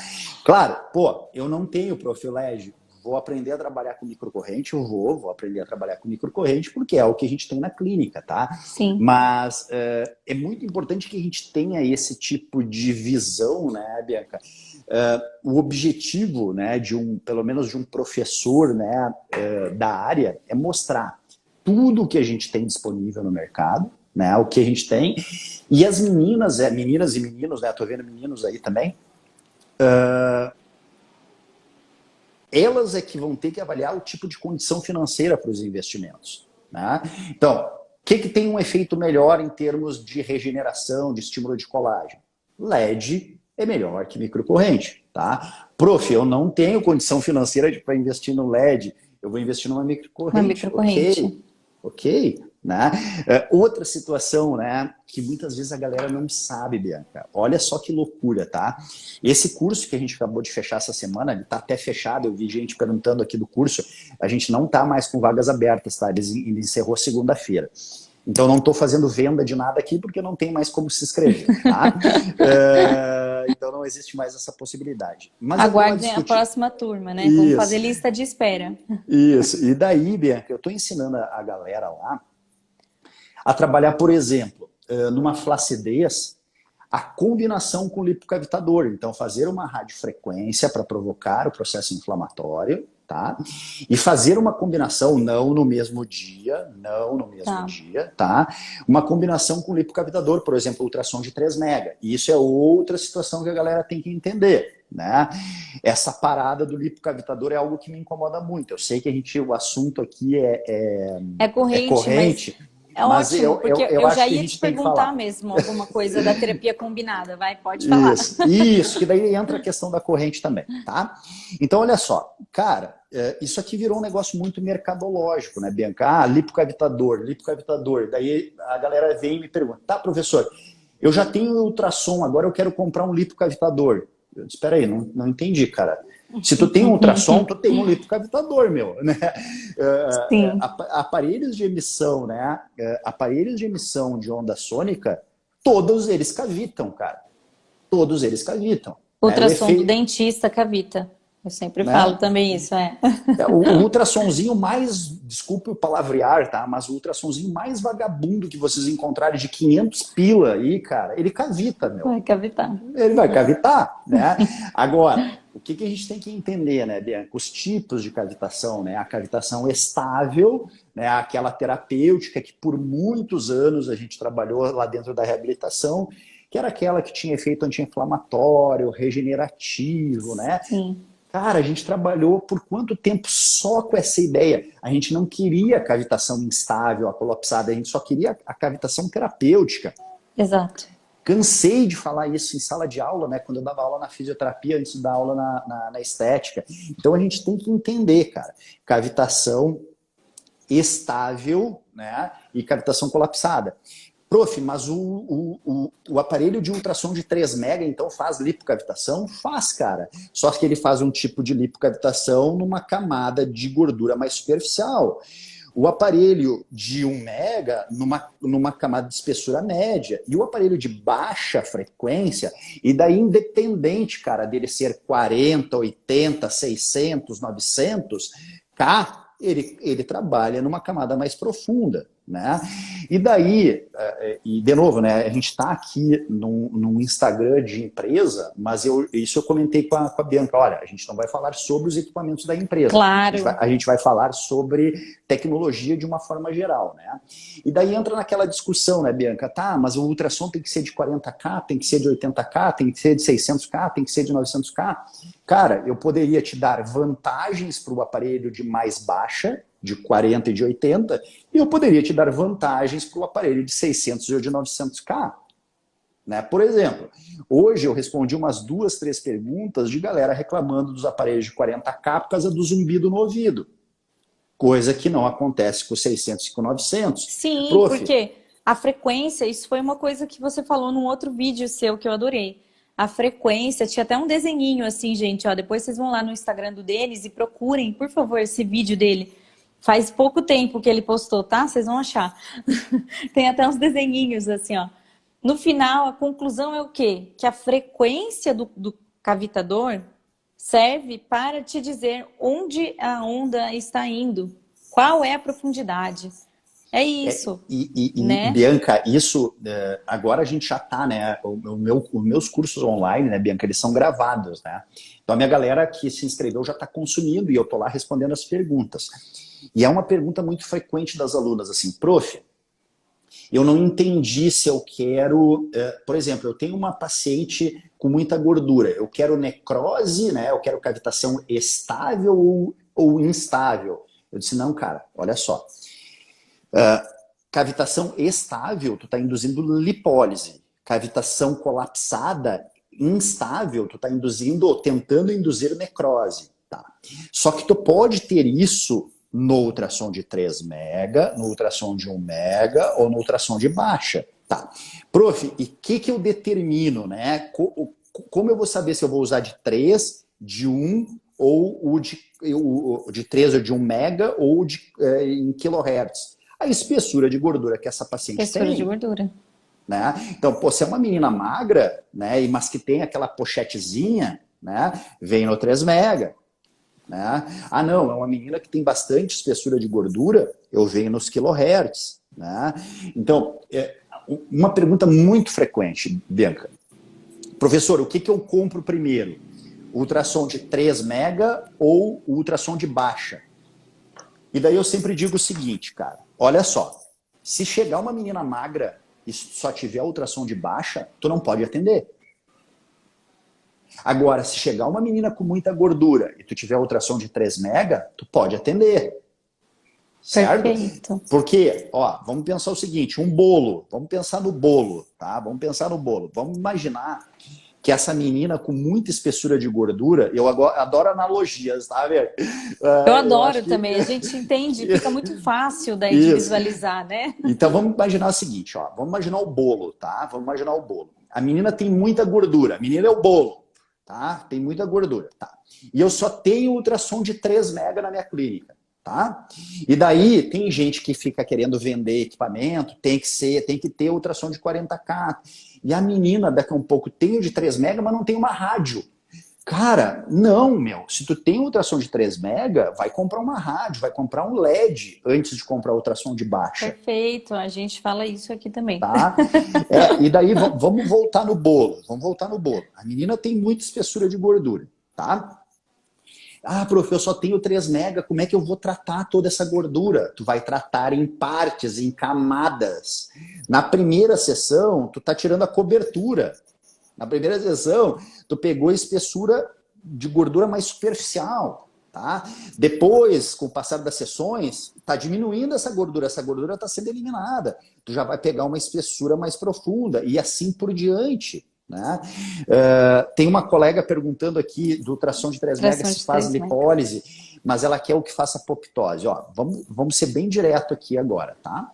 Claro, pô, eu não tenho profil LED. Vou aprender a trabalhar com microcorrente, vou aprender a trabalhar com microcorrente, porque é o que a gente tem na clínica, tá? Sim. Mas é muito importante que a gente tenha esse tipo de visão, né, Bianca? O objetivo, né, pelo menos de um professor, né, da área, é mostrar tudo o que a gente tem disponível no mercado, né, o que a gente tem, e as meninas e meninos, né, tô vendo meninos aí também, Elas é que vão ter que avaliar o tipo de condição financeira para os investimentos, né? Então, o que tem um efeito melhor em termos de regeneração, de estímulo de colágeno? LED é melhor que microcorrente, tá? Prof, eu não tenho condição financeira para investir no LED, eu vou investir numa microcorrente. Uma microcorrente. Ok, né? Outra situação, né, que muitas vezes a galera não sabe, Bianca. Olha só que loucura, tá? Esse curso que a gente acabou de fechar essa semana, ele tá até fechado, eu vi gente perguntando aqui do curso, a gente não tá mais com vagas abertas, tá? Ele encerrou segunda-feira. Então, não estou fazendo venda de nada aqui porque não tem mais como se inscrever, tá? Então, não existe mais essa possibilidade. Mas aguardem a próxima turma, né? Isso. Vamos fazer lista de espera. Isso. E daí, Bianca, eu estou ensinando a galera lá a trabalhar, por exemplo, numa flacidez, a combinação com o lipocavitador. Então, fazer uma radiofrequência para provocar o processo inflamatório, tá? E fazer uma combinação, não no mesmo dia, tá? Uma combinação com lipocavitador, por exemplo, ultrassom de 3 mega. E isso é outra situação que a galera tem que entender, né? Essa parada do lipocavitador é algo que me incomoda muito. Eu sei que o assunto aqui é corrente. Mas ótimo, porque eu já ia te perguntar mesmo alguma coisa da terapia combinada, pode falar. Isso, que daí entra a questão da corrente também, tá? Então, olha só, cara, isso aqui virou um negócio muito mercadológico, né, Bianca? Lipocavitador, daí a galera vem e me pergunta, tá, professor, eu já tenho ultrassom, agora eu quero comprar um lipocavitador. Eu disse, espera aí, não entendi, cara. Se tu tem um ultrassom, tu tem um lipocavitador, meu, né? Sim. Aparelhos de emissão, né? Aparelhos de emissão de onda sônica, todos eles cavitam, cara. Todos eles cavitam. Ultrassom do dentista cavita. Eu sempre falo também isso, O ultrassomzinho mais, desculpe o palavrear, tá? Mas o ultrassomzinho mais vagabundo que vocês encontrarem de 500 pila aí, cara, ele cavita, meu. Vai cavitar. Ele vai cavitar, né? Agora, o que a gente tem que entender, né, Bianca? Os tipos de cavitação, né? A cavitação estável, né? Aquela terapêutica que por muitos anos a gente trabalhou lá dentro da reabilitação, que era aquela que tinha efeito anti-inflamatório, regenerativo, né? Sim. Cara, a gente trabalhou por quanto tempo só com essa ideia? A gente não queria a cavitação instável, a colapsada, a gente só queria a cavitação terapêutica. Exato. Cansei de falar isso em sala de aula, né? Quando eu dava aula na fisioterapia, antes de dar aula na estética. Então a gente tem que entender, cara, cavitação estável, né? E cavitação colapsada. Prof, mas o aparelho de ultrassom de 3 mega, então, faz lipocavitação? Faz, cara. Só que ele faz um tipo de lipocavitação numa camada de gordura mais superficial. O aparelho de 1 mega numa camada de espessura média. E o aparelho de baixa frequência, e daí independente, cara, dele ser 40, 80, 600, 900, ele trabalha numa camada mais profunda, né? E daí, e de novo, né, a gente está aqui num Instagram de empresa, mas isso eu comentei com a Bianca, olha, a gente não vai falar sobre os equipamentos da empresa. Claro. A gente vai falar sobre tecnologia de uma forma geral, né? E daí entra naquela discussão, né, Bianca? Tá, mas o ultrassom tem que ser de 40K, tem que ser de 80K, tem que ser de 600K, tem que ser de 900K. Cara, eu poderia te dar vantagens para o aparelho de mais baixa, de 40 e de 80, e eu poderia te dar vantagens para o aparelho de 600 ou de 900K. Né? Por exemplo, hoje eu respondi umas 2, 3 perguntas de galera reclamando dos aparelhos de 40K por causa do zumbido no ouvido. Coisa que não acontece com 600 e com 900. Sim, porque a frequência, isso foi uma coisa que você falou num outro vídeo seu que eu adorei. A frequência, tinha até um desenhinho assim, gente, ó, depois vocês vão lá no Instagram do Denis e procurem, por favor, esse vídeo dele. Faz pouco tempo que ele postou, tá? Vocês vão achar. Tem até uns desenhinhos assim, ó. No final, a conclusão é o quê? Que a frequência do cavitador serve para te dizer onde a onda está indo. Qual é a profundidade. É isso. Né? Bianca, isso, agora a gente já tá, né? Os meus cursos online, né, Bianca, eles são gravados, né? Então a minha galera que se inscreveu já está consumindo e eu tô lá respondendo as perguntas. E é uma pergunta muito frequente das alunas, assim, prof, Eu não entendi se eu quero... por exemplo, eu tenho uma paciente com muita gordura. Eu quero necrose, né? Eu quero cavitação estável ou instável. Eu disse, não, cara, olha só. Cavitação estável, tu está induzindo lipólise. Cavitação colapsada, instável, tu está induzindo ou tentando induzir necrose. Tá. Só que tu pode ter isso no ultrassom de 3 mega, no ultrassom de 1 mega ou no ultrassom de baixa. Tá. Prof, e o que eu determino, né? Como eu vou saber se eu vou usar de 3, de 1 ou o de 3 ou de 1 mega ou em kilohertz? A espessura de gordura que essa paciente Espessura tem. de gordura. Né? Então, pô, se é uma menina magra, né, mas que tem aquela pochetezinha, né, vem no 3 mega. Né? Ah, não, é uma menina que tem bastante espessura de gordura, eu venho nos kilohertz. Né? Então, uma pergunta muito frequente, Bianca. Professor, o que eu compro primeiro? O ultrassom de 3 mega ou o ultrassom de baixa? E daí eu sempre digo o seguinte, cara, olha só, se chegar uma menina magra e só tiver ultrassom de baixa, tu não pode atender. Agora, se chegar uma menina com muita gordura e tu tiver ultrassom de 3 mega, tu pode atender. Certo? Perfeito. Porque, ó, vamos pensar o seguinte, um bolo, vamos pensar no bolo, tá? Vamos pensar no bolo. Vamos imaginar que essa menina com muita espessura de gordura, eu adoro analogias, tá, velho? Eu adoro também, a gente entende, fica muito fácil daí de visualizar, né? Então vamos imaginar o seguinte, ó, vamos imaginar o bolo, tá? Vamos imaginar o bolo. A menina tem muita gordura, a menina é o bolo, tá? Tem muita gordura, tá? E eu só tenho ultrassom de 3 mega na minha clínica, tá? E daí tem gente que fica querendo vender equipamento, tem que ter ultrassom de 40K. E a menina, daqui a um pouco, tem o de 3 mega, mas não tem uma rádio. Cara, não, meu. Se tu tem ultrassom de 3 mega, vai comprar uma rádio, vai comprar um LED antes de comprar ultrassom de baixa. Perfeito, a gente fala isso aqui também. Tá? E daí vamos voltar no bolo. Vamos voltar no bolo. A menina tem muita espessura de gordura, tá? Ah, prof, eu só tenho 3 mega, como é que eu vou tratar toda essa gordura? Tu vai tratar em partes, em camadas. Na primeira sessão, tu tá tirando a cobertura. Na primeira sessão, tu pegou a espessura de gordura mais superficial, tá? Depois, com o passar das sessões, tá diminuindo essa gordura tá sendo eliminada. Tu já vai pegar uma espessura mais profunda e assim por diante. Né? Tem uma colega perguntando aqui do ultrassom de 3 mega se faz lipólise, mas ela quer o que faça apoptose. Ó, vamos ser bem direto aqui agora, tá?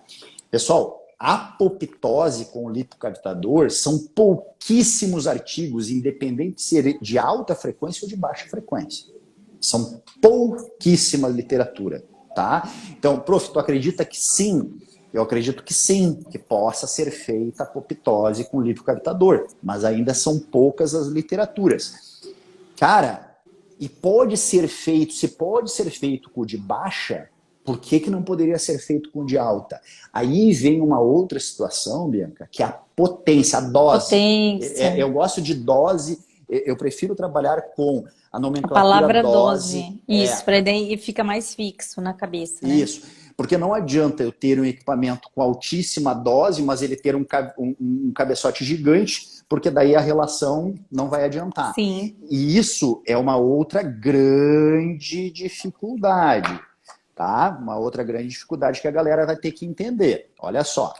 Pessoal, apoptose com o lipocavitador são pouquíssimos artigos, independente de ser de alta frequência ou de baixa frequência. São pouquíssima literatura, tá? Então, prof, tu acredita que sim? Eu acredito que sim, que possa ser feita a apoptose com lipocavitador, mas ainda são poucas as literaturas. Cara, e pode ser feito, se pode ser feito com o de baixa, por que não poderia ser feito com o de alta? Aí vem uma outra situação, Bianca, que é a potência, a dose. Potência. Eu gosto de dose, eu prefiro trabalhar com a nomenclatura a palavra dose. Isso, para daí fica mais fixo na cabeça. Né? Isso. Porque não adianta eu ter um equipamento com altíssima dose, mas ele ter um cabeçote gigante, porque daí a relação não vai adiantar. Sim. E isso é uma outra grande dificuldade, tá? Uma outra grande dificuldade que a galera vai ter que entender. Olha só.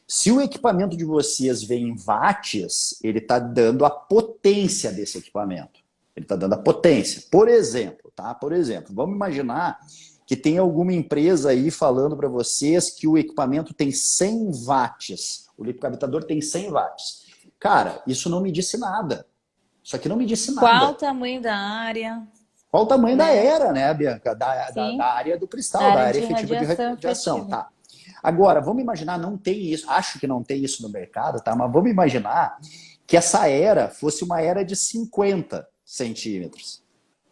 Se o equipamento de vocês vem em watts, ele está dando a potência desse equipamento. Ele está dando a potência. Por exemplo, tá? Por exemplo, vamos imaginar que tem alguma empresa aí falando para vocês que o equipamento tem 100 watts. O lipocavitador tem 100 watts. Cara, isso não me disse nada. Isso aqui não me disse nada. Qual o tamanho da área? Qual o tamanho da era, né, Bianca? Da área do cristal, da área efetiva de radiação. Tá. Agora, vamos imaginar, não tem isso, acho que não tem isso no mercado, tá? Mas vamos imaginar que essa era fosse uma era de 50 centímetros,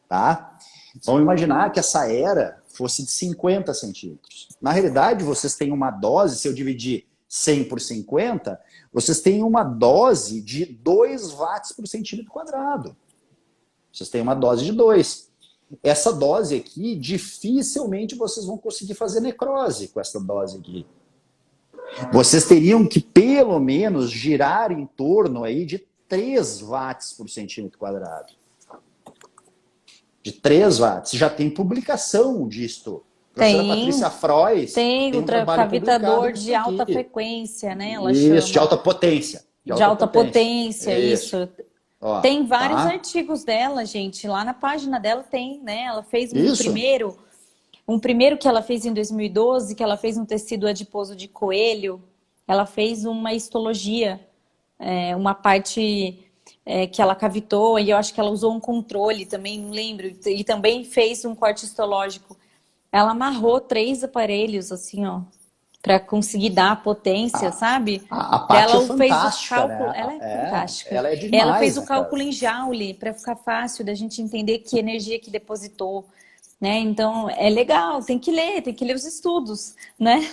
tá? Vamos imaginar que essa era fosse de 50 centímetros. Na realidade, vocês têm uma dose, se eu dividir 100 por 50, vocês têm uma dose de 2 watts por centímetro quadrado. Vocês têm uma dose de 2. Essa dose aqui, dificilmente vocês vão conseguir fazer necrose com essa dose aqui. Vocês teriam que, pelo menos, girar em torno aí de 3 watts por centímetro quadrado. De 3 watts. Já tem publicação disto. A professora Patrícia Frois tem um trabalho publicado ultracavitador disso de alta aqui. frequência, né? Ela Isso, chama. de alta potência. De alta potência, isso. Ó, Tem vários tá? artigos dela, gente. Lá na página dela tem, né? Ela fez Isso. um primeiro que ela fez em 2012, que ela fez um tecido adiposo de coelho. Ela fez uma histologia, uma parte que ela cavitou, e eu acho que ela usou um controle também, não lembro. E também fez um corte histológico. Ela amarrou 3 aparelhos, assim, ó, para conseguir dar a potência, sabe? A Paty Ela é fez os fantástica, cálculos, né? ela é fantástica. Ela é demais, Ela fez o né, cálculo cara? em joule para ficar fácil da gente entender que energia que depositou, né? Então é legal, tem que ler os estudos, né?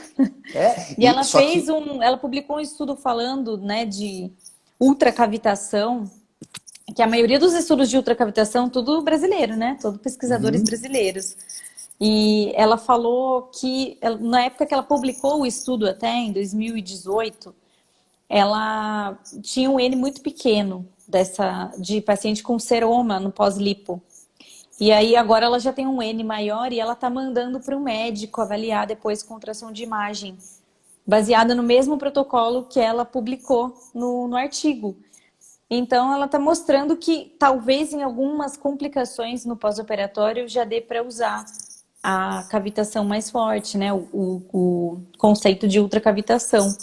E ela só que ela publicou um estudo falando, né, de ultracavitação, que a maioria dos estudos de ultracavitação tudo brasileiro, né? Todos pesquisadores brasileiros. E ela falou que, na época que ela publicou o estudo, até em 2018, ela tinha um N muito pequeno de paciente com seroma no pós-lipo. E aí agora ela já tem um N maior e ela está mandando para um médico avaliar depois com ultrassom de imagem, baseada no mesmo protocolo que ela publicou no artigo. Então ela está mostrando que talvez em algumas complicações no pós-operatório já dê para usar a cavitação mais forte, né? O conceito de ultracavitação.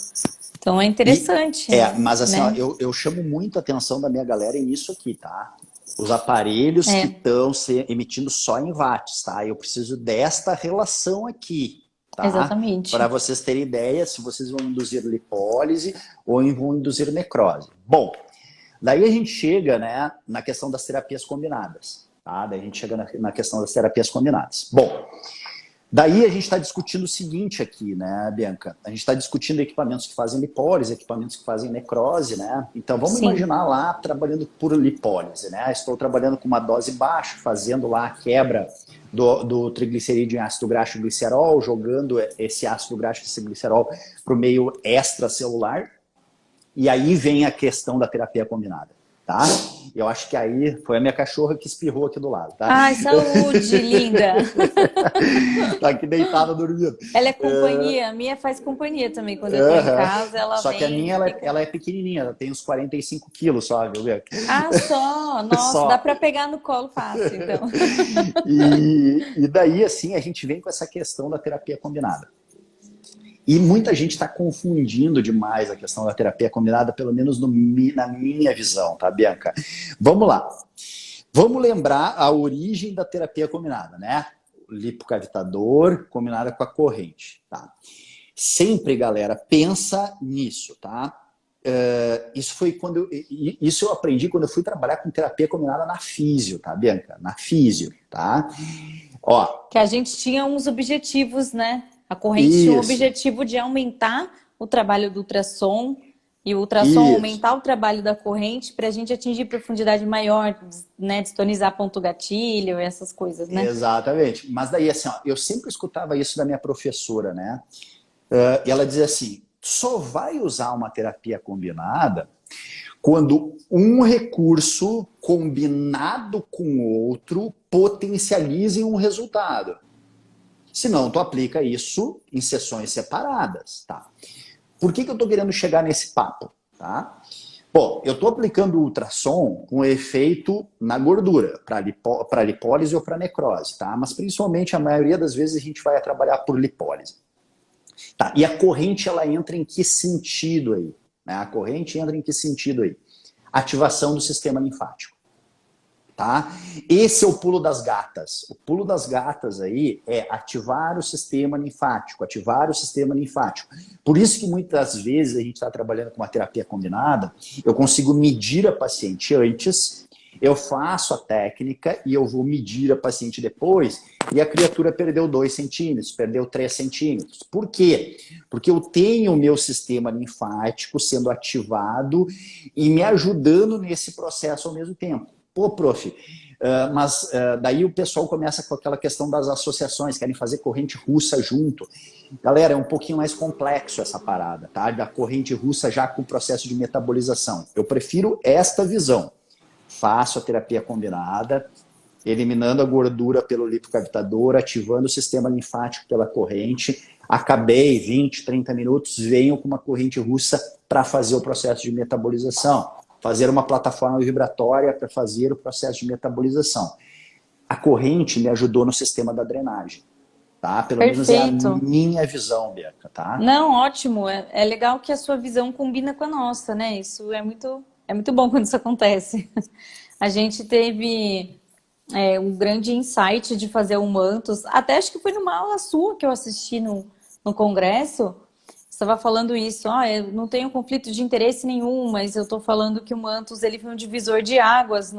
Então é interessante. Mas assim, né? ó, eu chamo muito a atenção da minha galera nisso aqui, tá? Os aparelhos que estão emitindo só em watts, tá? Eu preciso desta relação aqui, tá? Exatamente. Para vocês terem ideia se vocês vão induzir lipólise ou vão induzir necrose. Bom, daí a gente chega, né, na questão das terapias combinadas. Tá? Daí a gente chega na questão das terapias combinadas. Bom, daí a gente está discutindo o seguinte aqui, né, Bianca? A gente está discutindo equipamentos que fazem lipólise, equipamentos que fazem necrose, né? Então vamos imaginar lá trabalhando por lipólise, né? Estou trabalhando com uma dose baixa, fazendo lá a quebra do triglicerídeo em ácido graxo e glicerol, jogando esse ácido graxo e esse glicerol para o meio extracelular. E aí vem a questão da terapia combinada, tá? Eu acho que aí foi a minha cachorra que espirrou aqui do lado, tá? Ai, saúde, linda! Tá aqui deitada dormindo. Ela é companhia, a minha faz companhia também. Quando eu tô em casa, ela Só vem... que a minha, ela é pequenininha, ela tem uns 45 quilos só, viu, Bianca? Ah, só? Nossa, Só. dá pra pegar no colo fácil, então. E daí, assim, a gente vem com essa questão da terapia combinada. E muita gente está confundindo demais a questão da terapia combinada, pelo menos na minha visão, tá, Bianca? Vamos lá. Vamos lembrar a origem da terapia combinada, né? O lipocavitador combinada com a corrente, tá? Sempre, galera, pensa nisso, tá? Isso eu aprendi quando eu fui trabalhar com terapia combinada na físio, tá, Bianca? Na físio, tá? Ó, que a gente tinha uns objetivos, né? A corrente tinha o objetivo de aumentar o trabalho do ultrassom e o ultrassom aumentar o trabalho da corrente para a gente atingir profundidade maior, né? Destonizar ponto gatilho, essas coisas, né? Exatamente. Mas daí, assim, ó, eu sempre escutava isso da minha professora, né? E ela dizia assim, só vai usar uma terapia combinada quando um recurso combinado com outro potencializem um resultado. Senão, tu aplica isso em sessões separadas, tá? Por que eu estou querendo chegar nesse papo, tá? Bom, eu estou aplicando o ultrassom com efeito na gordura, para lipólise ou para necrose, tá? Mas principalmente, a maioria das vezes, a gente vai trabalhar por lipólise. Tá? E a corrente, ela entra em que sentido aí? Né? A corrente entra em que sentido aí? Ativação do sistema linfático. Tá? Esse é o pulo das gatas. O pulo das gatas aí é ativar o sistema linfático, ativar o sistema linfático. Por isso que muitas vezes a gente está trabalhando com uma terapia combinada, eu consigo medir a paciente antes, eu faço a técnica e eu vou medir a paciente depois e a criatura perdeu 2 centímetros, perdeu 3 centímetros. Por quê? Porque eu tenho o meu sistema linfático sendo ativado e me ajudando nesse processo ao mesmo tempo. Pô, prof, mas daí o pessoal começa com aquela questão das associações, querem fazer corrente russa junto. Galera, é um pouquinho mais complexo essa parada, tá? Da corrente russa já com o processo de metabolização. Eu prefiro esta visão. Faço a terapia combinada, eliminando a gordura pelo lipocavitador, ativando o sistema linfático pela corrente. Acabei 20, 30 minutos, venho com uma corrente russa para fazer o processo de metabolização. Fazer uma plataforma vibratória para fazer o processo de metabolização. A corrente me ajudou no sistema da drenagem, tá? Pelo menos é a Perfeito. minha visão, Bianca, tá? Não, ótimo. É legal que a sua visão combina com a nossa, né? Isso é muito bom quando isso acontece. A gente teve um grande insight de fazer o Mantos. Até acho que foi numa aula sua que eu assisti no congresso. Você estava falando isso, eu não tenho conflito de interesse nenhum, mas eu estou falando que o Mantos ele foi um divisor de águas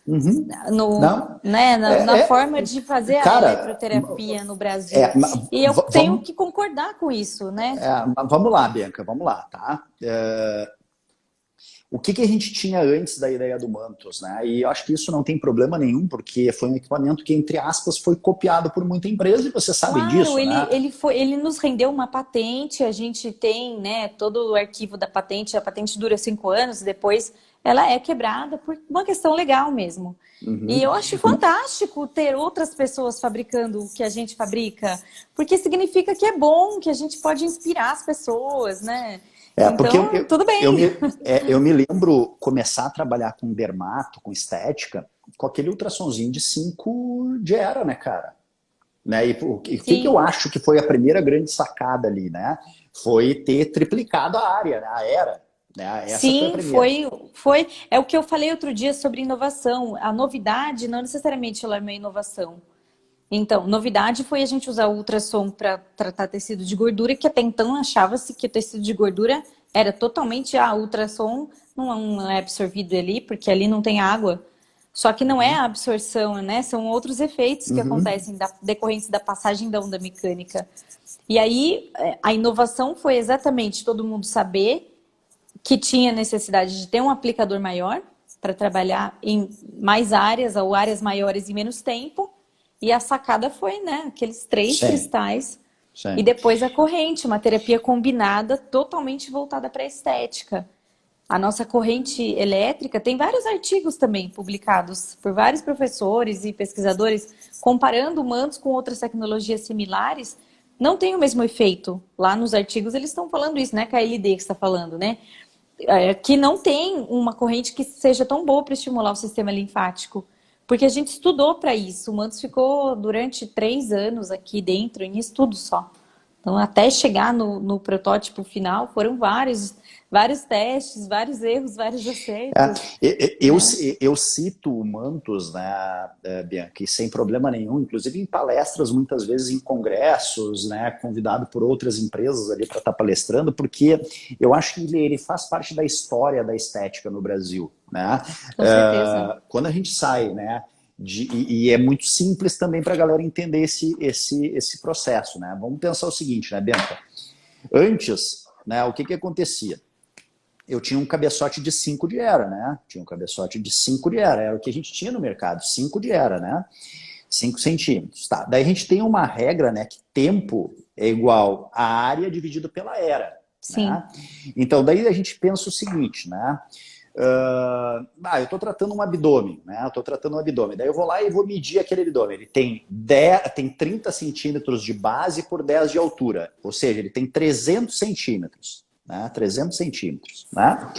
Uhum. Não? né, na forma de fazer a Cara, eletroterapia no Brasil. é, E eu tenho vamos, que concordar com isso, né? vamos lá, Bianca, vamos lá, tá? O que a gente tinha antes da ideia do Mantos, né? E eu acho que isso não tem problema nenhum, porque foi um equipamento que, entre aspas, foi copiado por muita empresa, e vocês sabem Claro, disso, né? ele nos rendeu uma patente, a gente tem, né, todo o arquivo da patente, a patente dura 5 anos, depois ela é quebrada por uma questão legal mesmo. E eu acho fantástico ter outras pessoas fabricando o que a gente fabrica, porque significa que é bom, que a gente pode inspirar as pessoas, né? Porque Então, tudo bem. eu me lembro começar a trabalhar com dermato, com estética, com aquele ultrassomzinho de 5 de era, né, cara? Né? E o que eu Sim. acho que foi a primeira grande sacada ali, né? Foi ter triplicado a área, né? A era. Né? Essa foi a Sim, primeira. foi. É o que eu falei outro dia sobre inovação. A novidade não necessariamente ela é uma inovação. Então, novidade foi a gente usar o ultrassom para tratar tecido de gordura, que até então achava-se que o tecido de gordura era totalmente, ultrassom não é absorvido ali, porque ali não tem água. Só que não é a absorção, né? São outros efeitos que Uhum. acontecem decorrentes da passagem da onda mecânica. E aí, a inovação foi exatamente todo mundo saber que tinha necessidade de ter um aplicador maior para trabalhar em mais áreas ou áreas maiores em menos tempo. E a sacada foi, né, aqueles 3 Sim, cristais e sim. depois a corrente, uma terapia combinada totalmente voltada para a estética. A nossa corrente elétrica tem vários artigos também publicados por vários professores e pesquisadores comparando humanos com outras tecnologias similares. Não tem o mesmo efeito. Lá nos artigos eles estão falando isso, né? KLD que está falando, né? Que não tem uma corrente que seja tão boa para estimular o sistema linfático. Porque a gente estudou para isso. O Mantos ficou durante 3 anos aqui dentro em estudo só. Então, até chegar no protótipo final, foram vários testes, vários erros, vários É, acertos, eu, né? eu cito o Mantos, né, Bianca, e sem problema nenhum, inclusive em palestras, muitas vezes em congressos, né, convidado por outras empresas ali para estar palestrando, porque eu acho que ele faz parte da história da estética no Brasil, né? Com certeza. Quando a gente sai, né, e é muito simples também para a galera entender esse processo, né? Vamos pensar o seguinte, né, Bianca? Antes, né, o que acontecia? Eu tinha um cabeçote de 5 de era, né? Tinha um cabeçote de 5 de era, era o que a gente tinha no mercado, 5 de era, né? 5 centímetros. Tá. Daí a gente tem uma regra, né? Que tempo é igual a área dividido pela era, Sim. né? Então, daí a gente pensa o seguinte, né? Eu estou tratando um abdômen, né? Eu estou tratando um abdômen. Daí eu vou lá e vou medir aquele abdômen. Ele tem 30 centímetros de base por 10 de altura. Ou seja, ele tem 300 centímetros. Né? 300 centímetros. Né?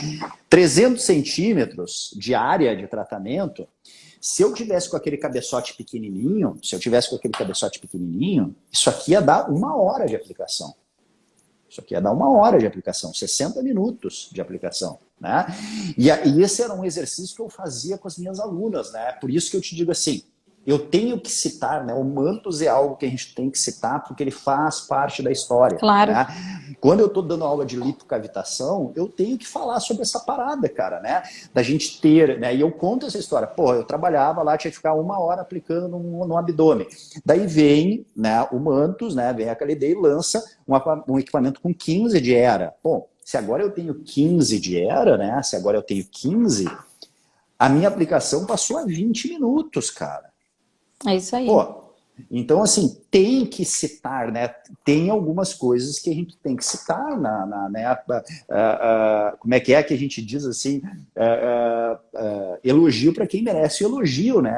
300 centímetros de área de tratamento. Se eu tivesse com aquele cabeçote pequenininho, isso aqui ia dar 1 hora de aplicação. Isso aqui ia dar 1 hora de aplicação, 60 minutos de aplicação. Né? E esse era um exercício que eu fazia com as minhas alunas. Né? Por isso que eu te digo assim, eu tenho que citar, né? O Mantos é algo que a gente tem que citar porque ele faz parte da história. Claro. Né? Quando eu estou dando aula de lipocavitação, eu tenho que falar sobre essa parada, cara, né? Da gente ter, né? E eu conto essa história. Pô, eu trabalhava lá, tinha que ficar 1 hora aplicando no abdômen. Daí vem, né, o Mantos, né? Vem a KLD e lança um equipamento com 15 de era. Bom, se agora eu tenho 15 de era, né? Se agora eu tenho 15, A minha aplicação passou a 20 minutos, cara. É isso aí. Pô, então, assim, tem que citar, né? Tem algumas coisas que a gente tem que citar né? Como é que a gente diz assim? Elogio para quem merece elogio, né,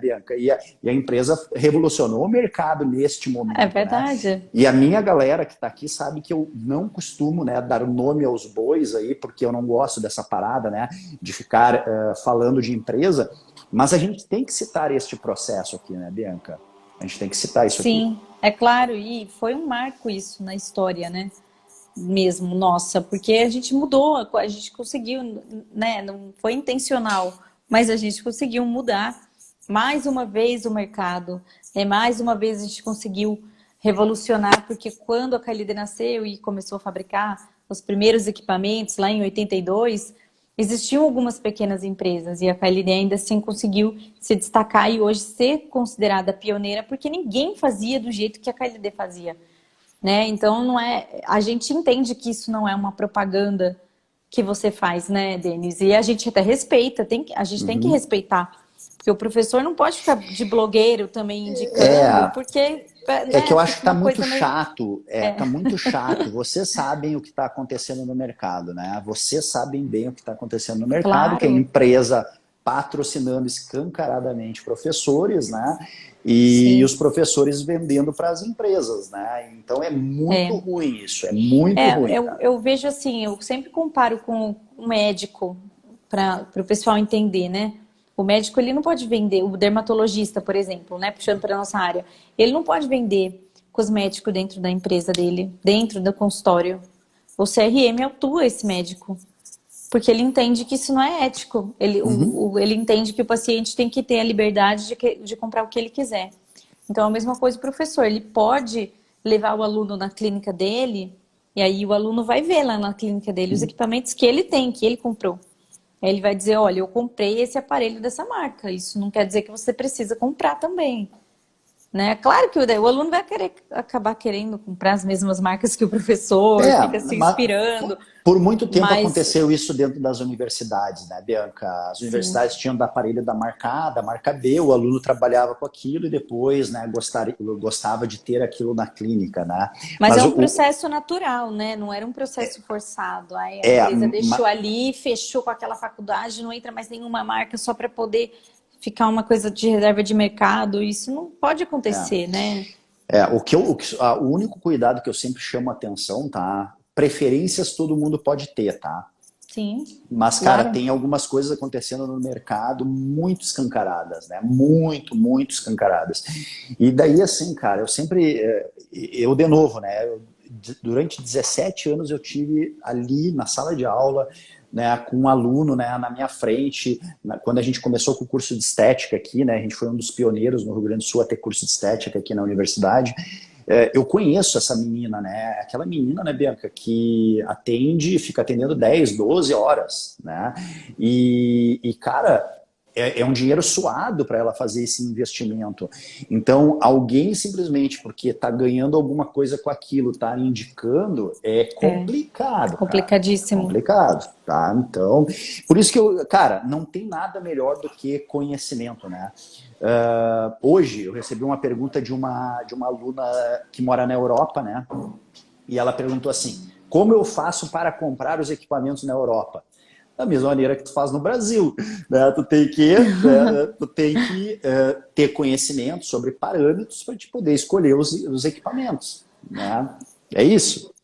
Bianca? E a empresa revolucionou o mercado neste momento, É né? verdade. E a minha galera que está aqui sabe que eu não costumo, né, dar nome aos bois aí, porque eu não gosto dessa parada, né, de ficar falando de empresa, mas a gente tem que citar este processo aqui, né, Bianca? A gente tem que citar isso aqui. Sim, é claro, e foi um marco isso na história, né? Mesmo, nossa, porque a gente mudou, a gente conseguiu, né? Não foi intencional, mas a gente conseguiu mudar mais uma vez o mercado, né? Mais uma vez a gente conseguiu revolucionar, porque quando a Kylie nasceu e começou a fabricar os primeiros equipamentos lá em 82, existiam algumas pequenas empresas e a Kylie ainda assim conseguiu se destacar e hoje ser considerada pioneira porque ninguém fazia do jeito que a Kylie fazia, né? Então não é, a gente entende que isso não é uma propaganda que você faz, né, Denise? E a gente até respeita, a gente tem que Uhum. respeitar, porque o professor não pode ficar de blogueiro também indicando, É, porque, É que né, eu acho que fica está uma muito coisa meio... chato, tá muito chato. Vocês sabem o que está acontecendo no mercado, né? Vocês sabem bem o que está acontecendo no mercado, que é a Claro, empresa patrocinando escancaradamente professores, né? E sim. os professores vendendo para as empresas, né? Então é muito É. ruim isso, é muito ruim, Eu, cara. eu vejo assim, eu sempre comparo com o médico para o pessoal entender, né? O médico ele não pode vender, o dermatologista, por exemplo, né? Puxando para nossa área, ele não pode vender cosmético dentro da empresa dele, dentro do consultório. O CRM autua esse médico, porque ele entende que isso não é ético. Uhum. Ele entende que o paciente tem que ter a liberdade de comprar o que ele quiser. Então, a mesma coisa o professor. Ele pode levar o aluno na clínica dele, e aí o aluno vai ver lá na clínica dele os equipamentos que ele tem, que ele comprou. Aí ele vai dizer, olha, eu comprei esse aparelho dessa marca. Isso não quer dizer que você precisa comprar também, né? Claro que o aluno vai acabar querendo comprar as mesmas marcas que o professor, É, fica se mas inspirando, por muito tempo mas aconteceu isso dentro das universidades, né, Bianca? As sim. universidades tinham da aparelho da marca A, da marca B, o aluno trabalhava com aquilo e depois, né, gostava de ter aquilo na clínica, né? Mas é Mas um processo natural, né? Não era um processo forçado. Aí a é, empresa deixou ali, fechou com aquela faculdade, não entra mais nenhuma marca só para poder ficar uma coisa de reserva de mercado. Isso não pode acontecer, né? o único cuidado que eu sempre chamo a atenção, tá? Preferências todo mundo pode ter, tá? Sim, Mas, cara, claro. tem algumas coisas acontecendo no mercado muito escancaradas, né? Muito, muito escancaradas. E daí, assim, cara, eu sempre. Eu, de novo, né? Durante 17 anos eu tive ali na sala de aula, né, com um aluno, né, na minha frente, quando a gente começou com o curso de estética aqui, né? A gente foi um dos pioneiros no Rio Grande do Sul a ter curso de estética aqui na universidade. Eu conheço essa menina, né? Aquela menina, né, Bianca, que atende, fica atendendo 10, 12 horas, né? Cara, é um dinheiro suado para ela fazer esse investimento. Então, alguém simplesmente porque está ganhando alguma coisa com aquilo, está indicando, é É complicado, cara. É complicadíssimo. complicado, tá? Então, por isso que eu, cara, não tem nada melhor do que conhecimento, né? Hoje eu recebi uma pergunta de uma aluna que mora na Europa, né? E ela perguntou assim: como eu faço para comprar os equipamentos na Europa? Da mesma maneira que tu faz no Brasil, né? Tu tem que ter conhecimento sobre parâmetros para te poder escolher os equipamentos, né? É isso.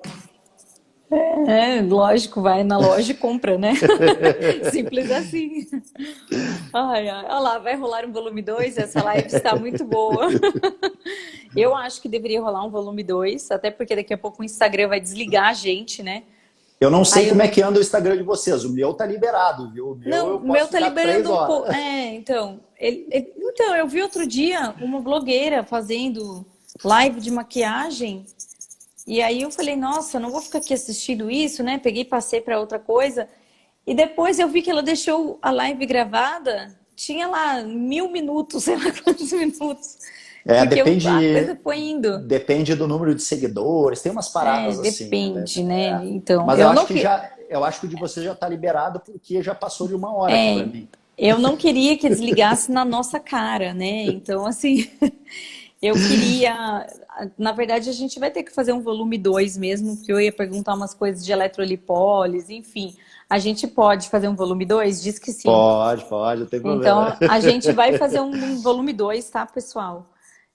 É, lógico, vai na loja e compra, né? Simples assim. Ai, ai, olha lá, vai rolar um volume 2. Essa live está muito boa. Eu acho que deveria rolar um volume 2, até porque daqui a pouco o Instagram vai desligar a gente, né? Eu não sei Aí eu como é não. que anda o Instagram de vocês. O meu tá liberado, viu? O meu Não, eu o meu posso tá ficar 3 liberando um horas. pouco. É, então. Então, eu vi outro dia uma blogueira fazendo live de maquiagem. E aí eu falei, nossa, não vou ficar aqui assistindo isso, né? Peguei e passei para outra coisa. E depois eu vi que ela deixou a live gravada, tinha lá 1.000 minutos, sei lá quantos minutos, porque a Depende, coisa foi indo. depende do número de seguidores, tem umas É, paradas assim, né? depende, né? Então, Mas eu eu acho não que que já, eu acho que o de você já está liberado porque já passou de 1 hora aqui para mim. eu não queria que desligasse na nossa cara, né? Então, assim, eu queria. Na verdade, a gente vai ter que fazer um volume 2 mesmo, porque eu ia perguntar umas coisas de eletrolipólise, enfim. A gente pode fazer um volume 2? Diz que sim. Pode, não tem problema. Então, a gente vai fazer um volume 2, tá, pessoal?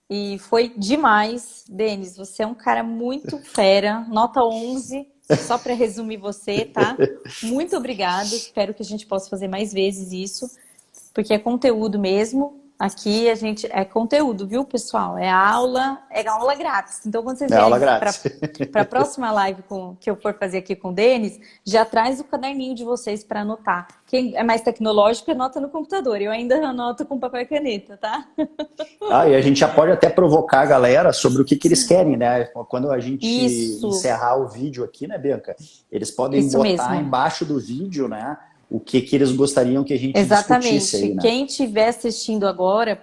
E foi demais. Denis, você é um cara muito fera, nota 11, só para resumir você, tá? Muito obrigada. Espero que a gente possa fazer mais vezes isso, porque é conteúdo mesmo. Aqui a gente é conteúdo, viu, pessoal? É aula grátis. Então, quando vocês É aula vierem grátis. para a próxima live que eu for fazer aqui com o Denis, já traz o caderninho de vocês para anotar. Quem é mais tecnológico, anota no computador. Eu ainda anoto com papel e caneta, tá? Ah, e a gente já pode até provocar a galera sobre o que eles querem, né? Quando a gente Isso, encerrar o vídeo aqui, né, Bianca? Eles podem isso botar mesmo. embaixo do vídeo, né? O que eles gostariam que a gente discutisse Exatamente. aí, né? Quem estiver assistindo agora,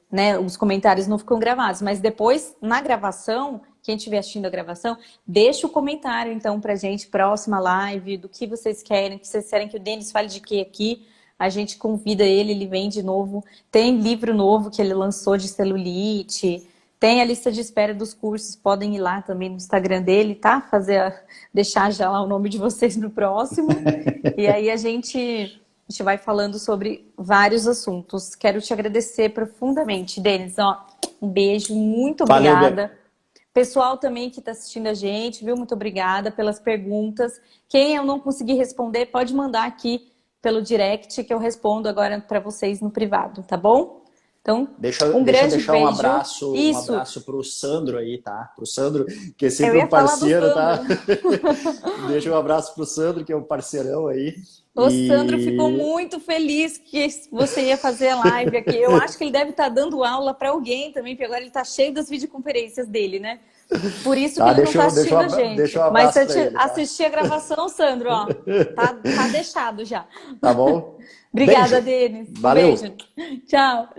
né, os comentários não ficam gravados, mas depois, na gravação, quem estiver assistindo a gravação, deixa o comentário, então, pra gente, próxima live, do que vocês querem que o Denis fale de quê aqui. A gente convida ele, ele vem de novo. Tem livro novo que ele lançou de celulite. Tem a lista de espera dos cursos, podem ir lá também no Instagram dele, tá? Deixar já lá o nome de vocês no próximo. E aí a gente vai falando sobre vários assuntos. Quero te agradecer profundamente, Denis. Ó, um beijo, muito Valeu, Bianca. obrigada. Pessoal também que está assistindo a gente, viu? Muito obrigada pelas perguntas. Quem eu não consegui responder, pode mandar aqui pelo direct que eu respondo agora para vocês no privado, tá bom? Então, Deixa um eu grande deixar beijo. um Isso, abraço pro Sandro aí, tá? Pro Sandro, que é eu sempre um ia falar do parceiro, tá? Sandro. Deixa um abraço pro Sandro, que é um parceirão aí. O Sandro ficou E muito feliz que você ia fazer a live aqui. Eu acho que ele deve estar dando aula para alguém também, porque agora ele está cheio das videoconferências dele, né? Por isso que tá, ele não está assistindo a deixa gente. um Mas se abraço pra você ele, tá? assistir a gravação, Sandro, ó, tá deixado já. Tá bom? Obrigada, Beijo. Denis. Um Valeu. beijo. Tchau.